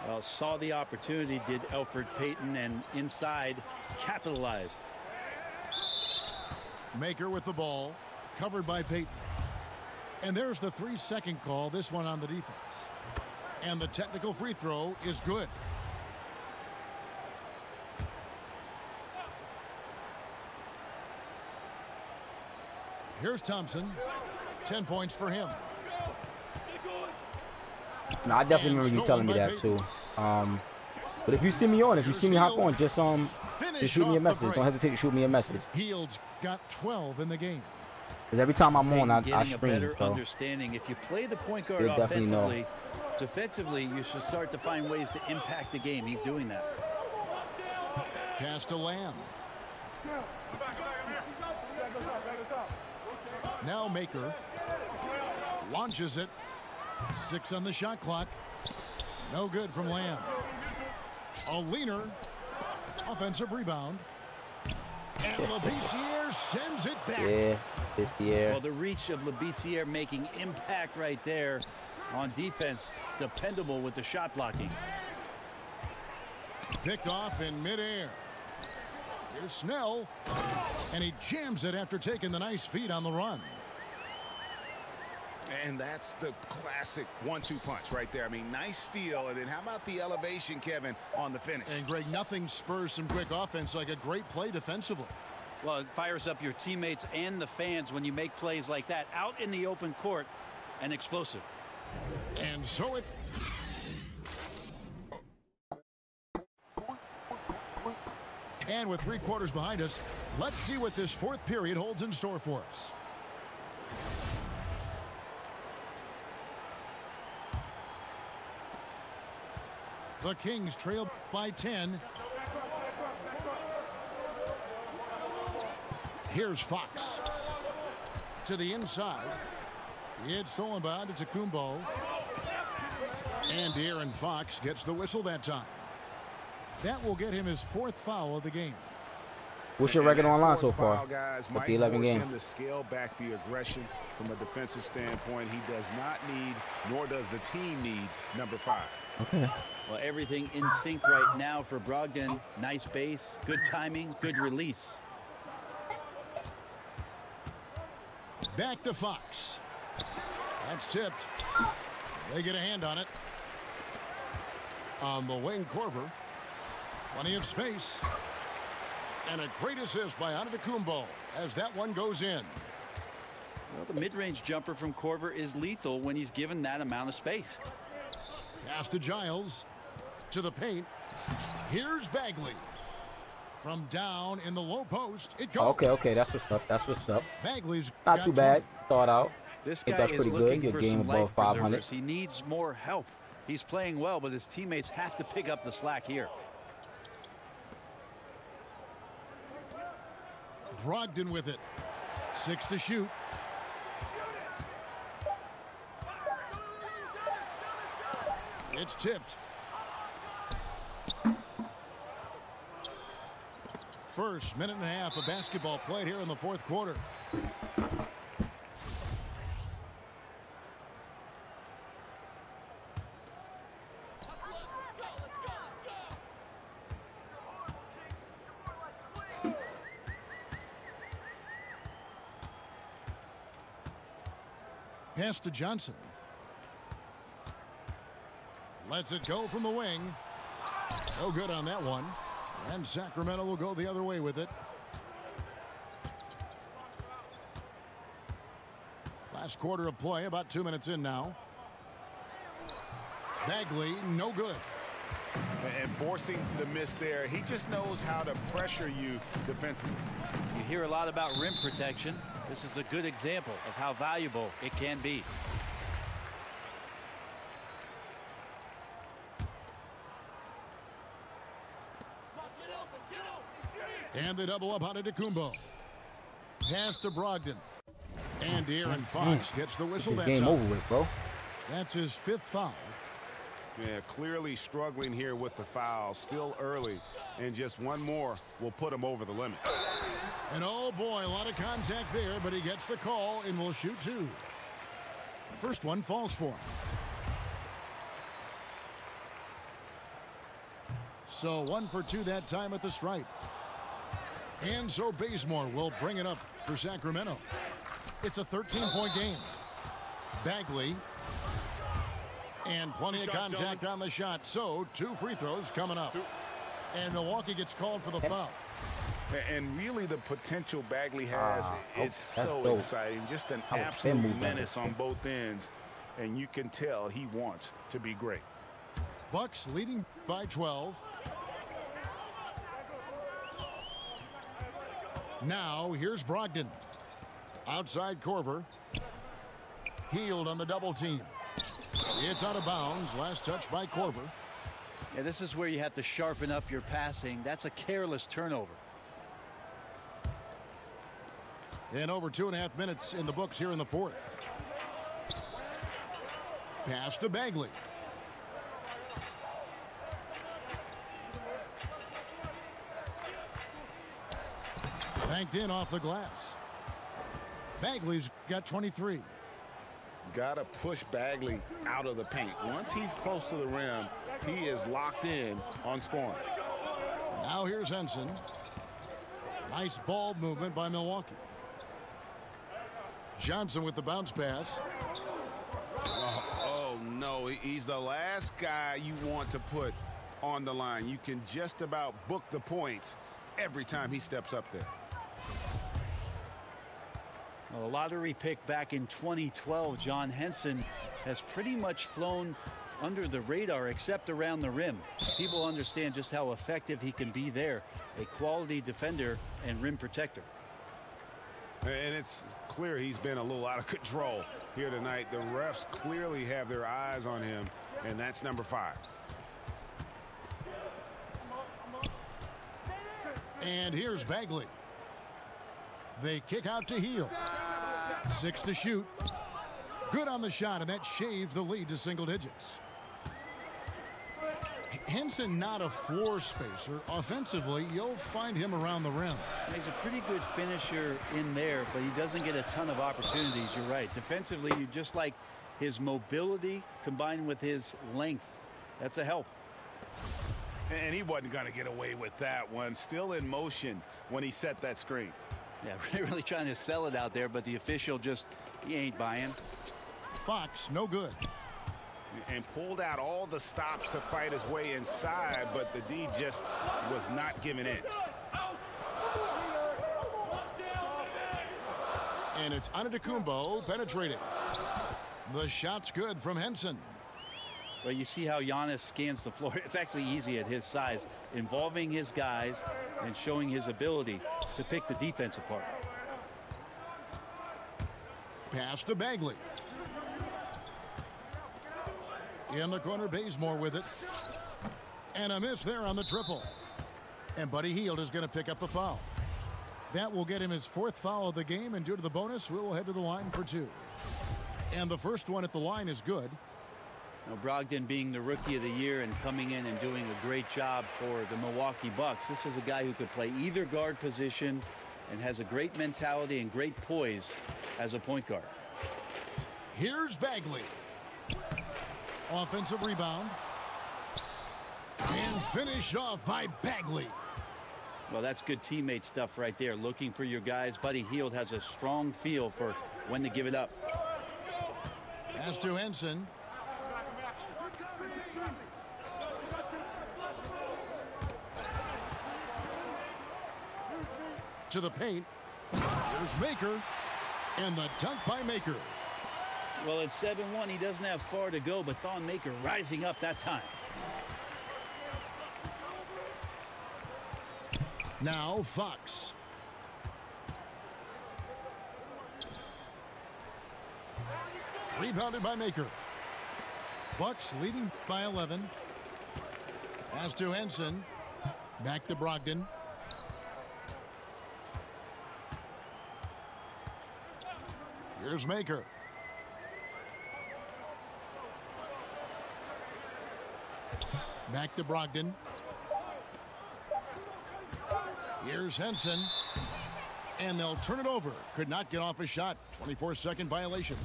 Well, saw the opportunity, did Elfrid Payton, and inside capitalized. Maker with the ball. Covered by Payton. And there's the 3-second call. This one on the defense. And the technical free throw is good. Here's Thompson. 10 points for him. No, I definitely remember you telling me that too. But if you see me on, if you see me hop on, just shoot me a message. Don't hesitate to shoot me a message. Heald's got 12 in the game. Because every time I'm on, I Getting a scream. better So understanding. If you play the point guard You'll definitely know. offensively, defensively, you should start to find ways to impact the game. He's doing that. Pass to Lamb. Now Maker launches it. 6 on the shot clock. No good from Lamb. A leaner. Offensive rebound. And Labissiere sends it back. yeah, it's the air. Well, the reach of Labissiere making impact right there on defense. Dependable with the shot blocking. Picked off in midair. Here's Snell. And he jams it after taking the nice feed on the run. And that's the classic 1-2 punch right there. I mean, nice steal. And then how about the elevation, Kevin, on the finish? And Greg, nothing spurs some quick offense like a great play defensively. Well, it fires up your teammates and the fans when you make plays like that out in the open court and explosive. And so it. And with 3 quarters behind us, let's see what this 4th period holds in store for us. The Kings trail by 10. Here's Fox. To the inside. It's stolen by Antetokounmpo. And De'Aaron Fox gets the whistle that time. That will get him his 4th foul of the game. What's your record online so Foul, far? guys, With might the 11 force games. him to scale back the aggression from a defensive standpoint. He does not need, nor does the team need, number 5. Okay. Well, everything in sync right now for Brogdon. Nice base, good timing, good release. Back to Fox. That's tipped. They get a hand on it. On the wing, Korver. Plenty of space. And a great assist by Antetokounmpo as that one goes in. Well, the mid-range jumper from Korver is lethal when he's given that amount of space. Pass to Giles. To the paint. Here's Bagley. From down in the low post, it goes. Okay, that's what's up. That's what's up. Bagley's Not got too bad. Thought out. This think guy that's is pretty good. looking Your for game some above life 500. preservers. He needs more help. He's playing well, but his teammates have to pick up the slack here. Brogdon with it. 6 to shoot. It's tipped. First minute and a half of basketball played here in the 4th quarter. Pass to Johnson. Lets it go from the wing. No good on that one. And Sacramento will go the other way with it. Last quarter of play, about 2 minutes in now. Bagley, no good. And forcing the miss there, he just knows how to pressure you defensively. You hear a lot about rim protection. This is a good example of how valuable it can be. And they double up on Antetokounmpo. Pass to Brogdon. And De'Aaron Fox gets the whistle. This game over with, bro. That's his 5th foul. Yeah, clearly struggling here with the foul. Still early. And just one more will put him over the limit. And oh boy, a lot of contact there, but he gets the call and will shoot 2. First one falls for him. So 1 for 2 that time at the stripe. And so Bazemore will bring it up for Sacramento. It's a 13-point game. Bagley. And plenty of contact on the shot. So 2 free throws coming up. And Milwaukee gets called for the foul. And really the potential Bagley has is so dope. exciting. Just an absolute menace on both ends. And you can tell he wants to be great. Bucks leading by 12. Now here's Brogdon. Outside Korver. Healed on the double team. It's out of bounds. Last touch by Korver. Yeah, this is where you have to sharpen up your passing. That's a careless turnover. And over 2.5 minutes in the books here in the 4th. Pass to Bagley. Banked in off the glass. Bagley's got 23. Got to push Bagley out of the paint. Once he's close to the rim, he is locked in on scoring. Now here's Henson. Nice ball movement by Milwaukee. Johnson with the bounce pass. Oh no, he's the last guy you want to put on the line. You can just about book the points every time he steps up there. Well, a lottery pick back in 2012, John Henson has pretty much flown under the radar except around the rim. People understand just how effective he can be there. A quality defender and rim protector. And it's clear he's been a little out of control here tonight. The refs clearly have their eyes on him, and that's number 5. And here's Bagley. They kick out to Heel. 6 to shoot. Good on the shot, and that shaves the lead to single digits. Henson not a floor spacer. Offensively, you'll find him around the rim. He's a pretty good finisher in there, but he doesn't get a ton of opportunities. You're right. Defensively, you just like his mobility combined with his length. That's a help. And he wasn't going to get away with that one. Still in motion when he set that screen. Yeah, really trying to sell it out there, but the official just, he ain't buying. Fox, no good. And pulled out all the stops to fight his way inside, but the D just was not giving in. And it's Antetokounmpo penetrating. The shot's good from Henson. Well, you see how Giannis scans the floor. It's actually easy at his size, involving his guys and showing his ability to pick the defense apart. Pass to Bagley. In the corner, Bazemore with it. And a miss there on the triple. And Buddy Hield is going to pick up the foul. That will get him his 4th foul of the game, and due to the bonus, we will head to the line for 2. And the first one at the line is good. Now, Brogdon being the rookie of the year and coming in and doing a great job for the Milwaukee Bucks. This is a guy who could play either guard position and has a great mentality and great poise as a point guard. Here's Bagley. Offensive rebound. And finished off by Bagley. Well, that's good teammate stuff right there. Looking for your guys. Buddy Hield has a strong feel for when to give it up. Pass to Henson. To the paint. Here's Maker. And the dunk by Maker. Well, it's 7-1. He doesn't have far to go, but Thon Maker rising up that time. Now Fox. Rebounded by Maker. Bucks leading by 11. Pass to Henson. Back to Brogdon. Here's Maker. Back to Brogdon. Here's Henson. And they'll turn it over. Could not get off a shot. 24-second violation.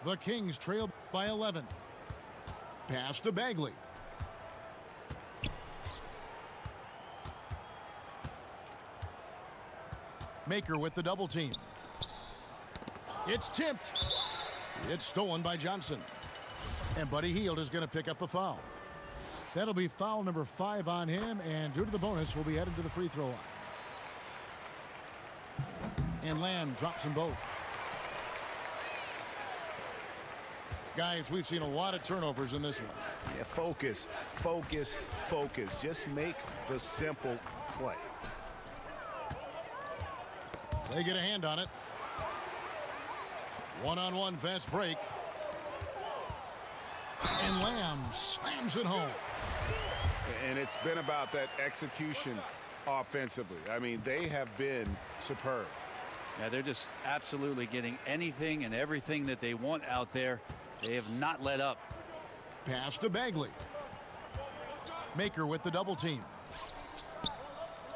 The Kings trail by 11. Pass to Bagley. Maker with the double team. It's tipped. It's stolen by Johnson. And Buddy Hield is going to pick up the foul. That'll be foul number 5 on him, and due to the bonus, will be headed to the free throw line. And Lamb drops them both. Guys, we've seen a lot of turnovers in this one. Yeah, focus, focus, focus. Just make the simple play. They get a hand on it. One-on-one fast break. And Lamb slams it home. And it's been about that execution offensively. I mean, they have been superb. Yeah, they're just absolutely getting anything and everything that they want out there. They have not let up. Pass to Bagley. Maker with the double team.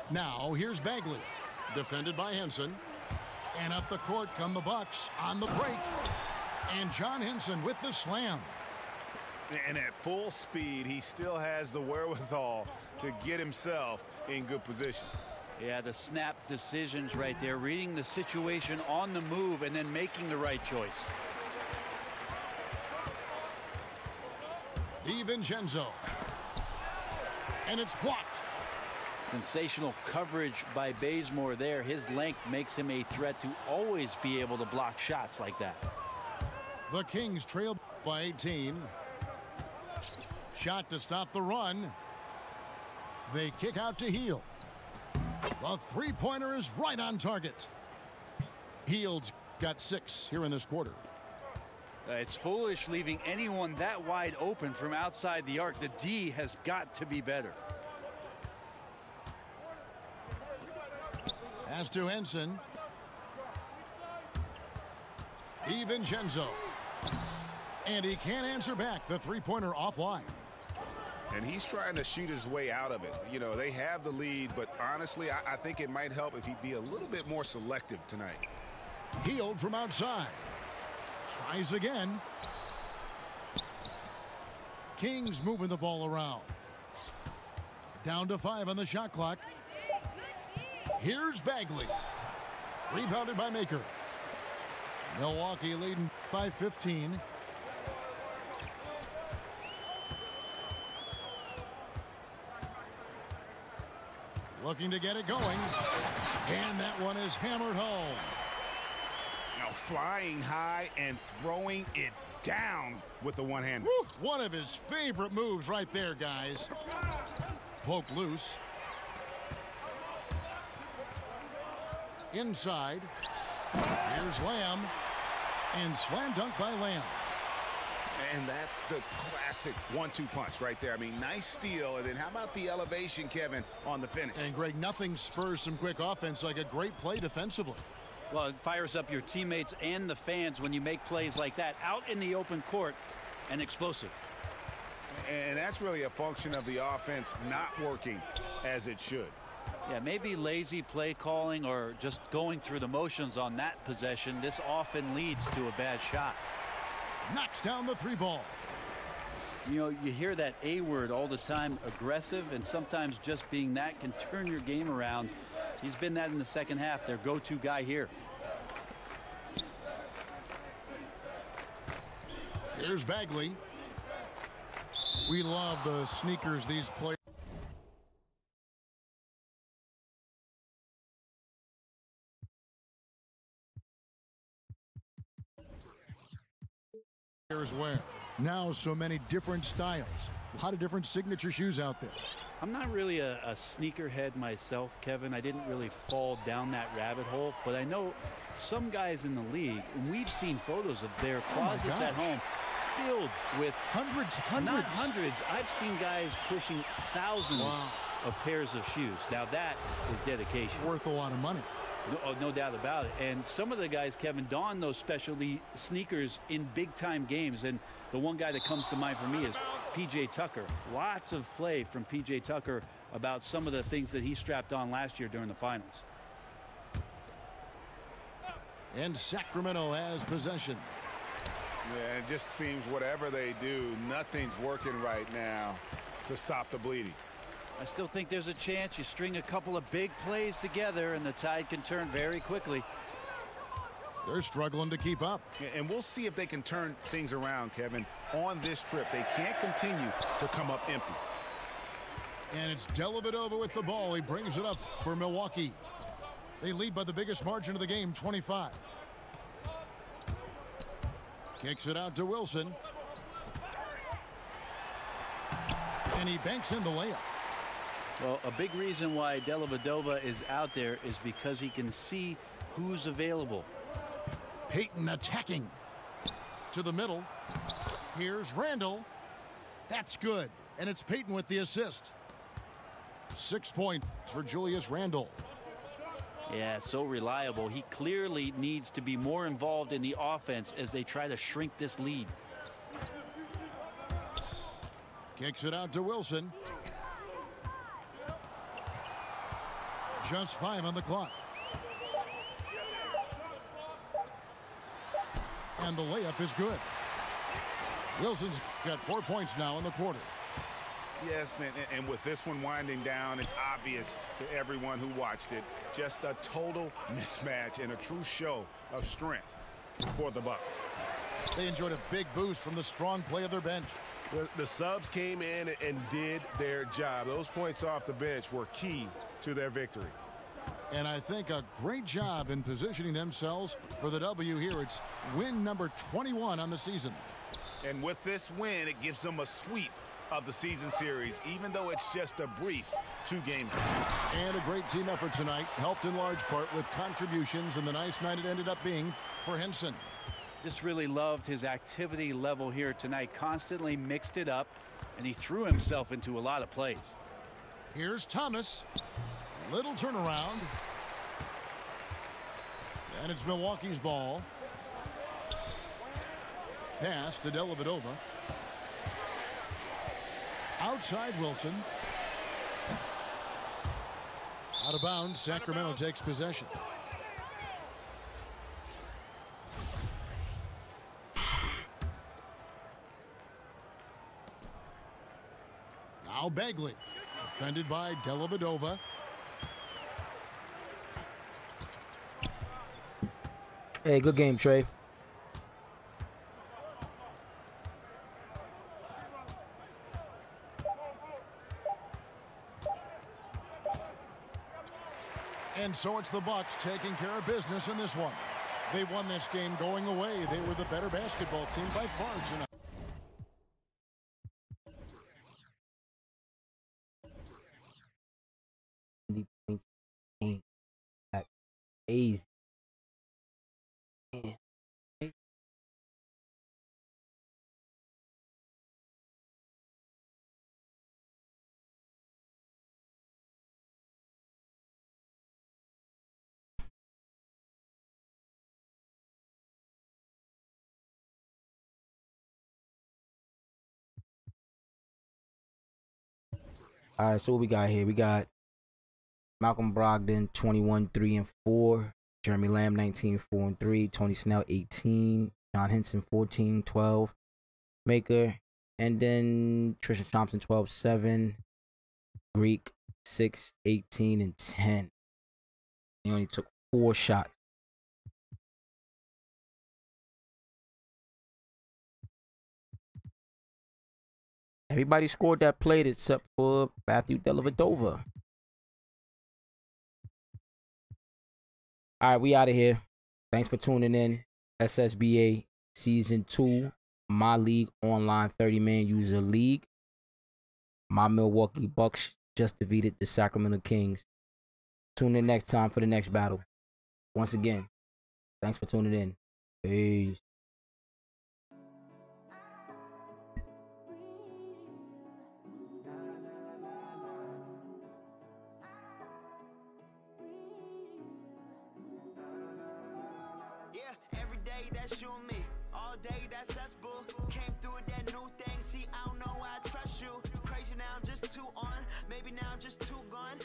Now here's Bagley. Defended by Henson. And up the court come the Bucks on the break. And John Henson with the slam. And at full speed, he still has the wherewithal to get himself in good position. Yeah, the snap decisions right there, reading the situation on the move and then making the right choice. DiVincenzo. And it's blocked. Sensational coverage by Bazemore there. His length makes him a threat to always be able to block shots like that. The Kings trail by 18. Shot to stop the run. They kick out to Hield. The three-pointer is right on target. Hield's got 6 here in this quarter. It's foolish leaving anyone that wide open from outside the arc. The D has got to be better. Pass to Henson. DiVincenzo. And he can't answer back. The three-pointer offline. And he's trying to shoot his way out of it. You know, they have the lead, but honestly, I think it might help if he'd be a little bit more selective tonight. Hield from outside. Tries again. Kings moving the ball around. Down to 5 on the shot clock. Here's Bagley. Rebounded by Maker. Milwaukee leading by 15. Looking to get it going. And that one is hammered home. Now flying high and throwing it down with the one-hander. One of his favorite moves right there, guys. Poke loose. Inside. Here's Lamb. And slam dunk by Lamb. And that's the classic 1-2 punch right there. I mean, nice steal. And then how about the elevation, Kevin, on the finish? And Greg, nothing spurs some quick offense like a great play defensively. Well, it fires up your teammates and the fans when you make plays like that out in the open court and explosive. And that's really a function of the offense not working as it should. Yeah, maybe lazy play calling or just going through the motions on that possession. This often leads to a bad shot. Knocks down the 3 ball. You know, you hear that A word all the time, aggressive, and sometimes just being that can turn your game around. He's been that in the second half, their go-to guy here. Here's Bagley. We love the sneakers these players. Wear. Now so many different styles. A lot of different signature shoes out there. I'm not really a sneakerhead myself, Kevin. I didn't really fall down that rabbit hole, but I know some guys in the league, and we've seen photos of their closets at home filled with hundreds. Not hundreds. I've seen guys pushing thousands of pairs of shoes. Now that is dedication. Worth a lot of money. No doubt about it. And some of the guys, Kevin, don those specialty sneakers in big-time games. And the one guy that comes to mind for me is P.J. Tucker. Lots of play from P.J. Tucker about some of the things that he strapped on last year during the finals. And Sacramento has possession. Yeah, it just seems whatever they do, nothing's working right now to stop the bleeding. I still think there's a chance you string a couple of big plays together and the tide can turn very quickly. They're struggling to keep up. And we'll see if they can turn things around, Kevin. On this trip, they can't continue to come up empty. And it's Dellavedova with the ball. He brings it up for Milwaukee. They lead by the biggest margin of the game, 25. Kicks it out to Wilson. And he banks in the layup. Well, a big reason why Dellavedova is out there is because he can see who's available. Payton attacking to the middle. Here's Randall. That's good. And it's Payton with the assist. 6 points for Julius Randle. Yeah, so reliable. He clearly needs to be more involved in the offense as they try to shrink this lead. Kicks it out to Wilson. Just 5 on the clock. And the layup is good. Wilson's got 4 points now in the quarter. Yes, and with this one winding down, it's obvious to everyone who watched it. Just a total mismatch and a true show of strength for the Bucks. They enjoyed a big boost from the strong play of their bench. The subs came in and did their job. Those points off the bench were key to their victory. And I think a great job in positioning themselves for the W here. It's win number 21 on the season. And with this win, it gives them a sweep of the season series, even though it's just a brief 2-game. And a great team effort tonight, helped in large part with contributions, and the nice night it ended up being for Henson. Just really loved his activity level here tonight. Constantly mixed it up, and he threw himself into a lot of plays. Here's Thomas. Little turnaround. And it's Milwaukee's ball. Pass to Dellavedova. Outside Wilson. Out of bounds. Sacramento takes possession. Now Bagley. Defended by Dellavedova. Hey, good game, Trey. And so it's the Bucks taking care of business in this one. They won this game going away. They were the better basketball team by far tonight. Easy. Man. All right, so what we got here? We got Malcolm Brogdon, 21, 3 and 4. Jeremy Lamb, 19, 4 and 3. Tony Snell, 18. John Henson, 14, 12. Maker. And then Tristan Thompson, 12, 7. Greek, 6, 18, and 10. He only took 4 shots. Everybody scored that plate except for Matthew Dellavedova. All right, we out of here. Thanks for tuning in. SSBA Season 2, My League Online 30-man user league. My Milwaukee Bucks just defeated the Sacramento Kings. Tune in next time for the next battle. Once again, thanks for tuning in. Peace. Yeah, every day that's you and me. All day that's us, boo. Came through with that new thing. See, I don't know why I trust you. Crazy now, I'm just too on. Maybe now I'm just too gone.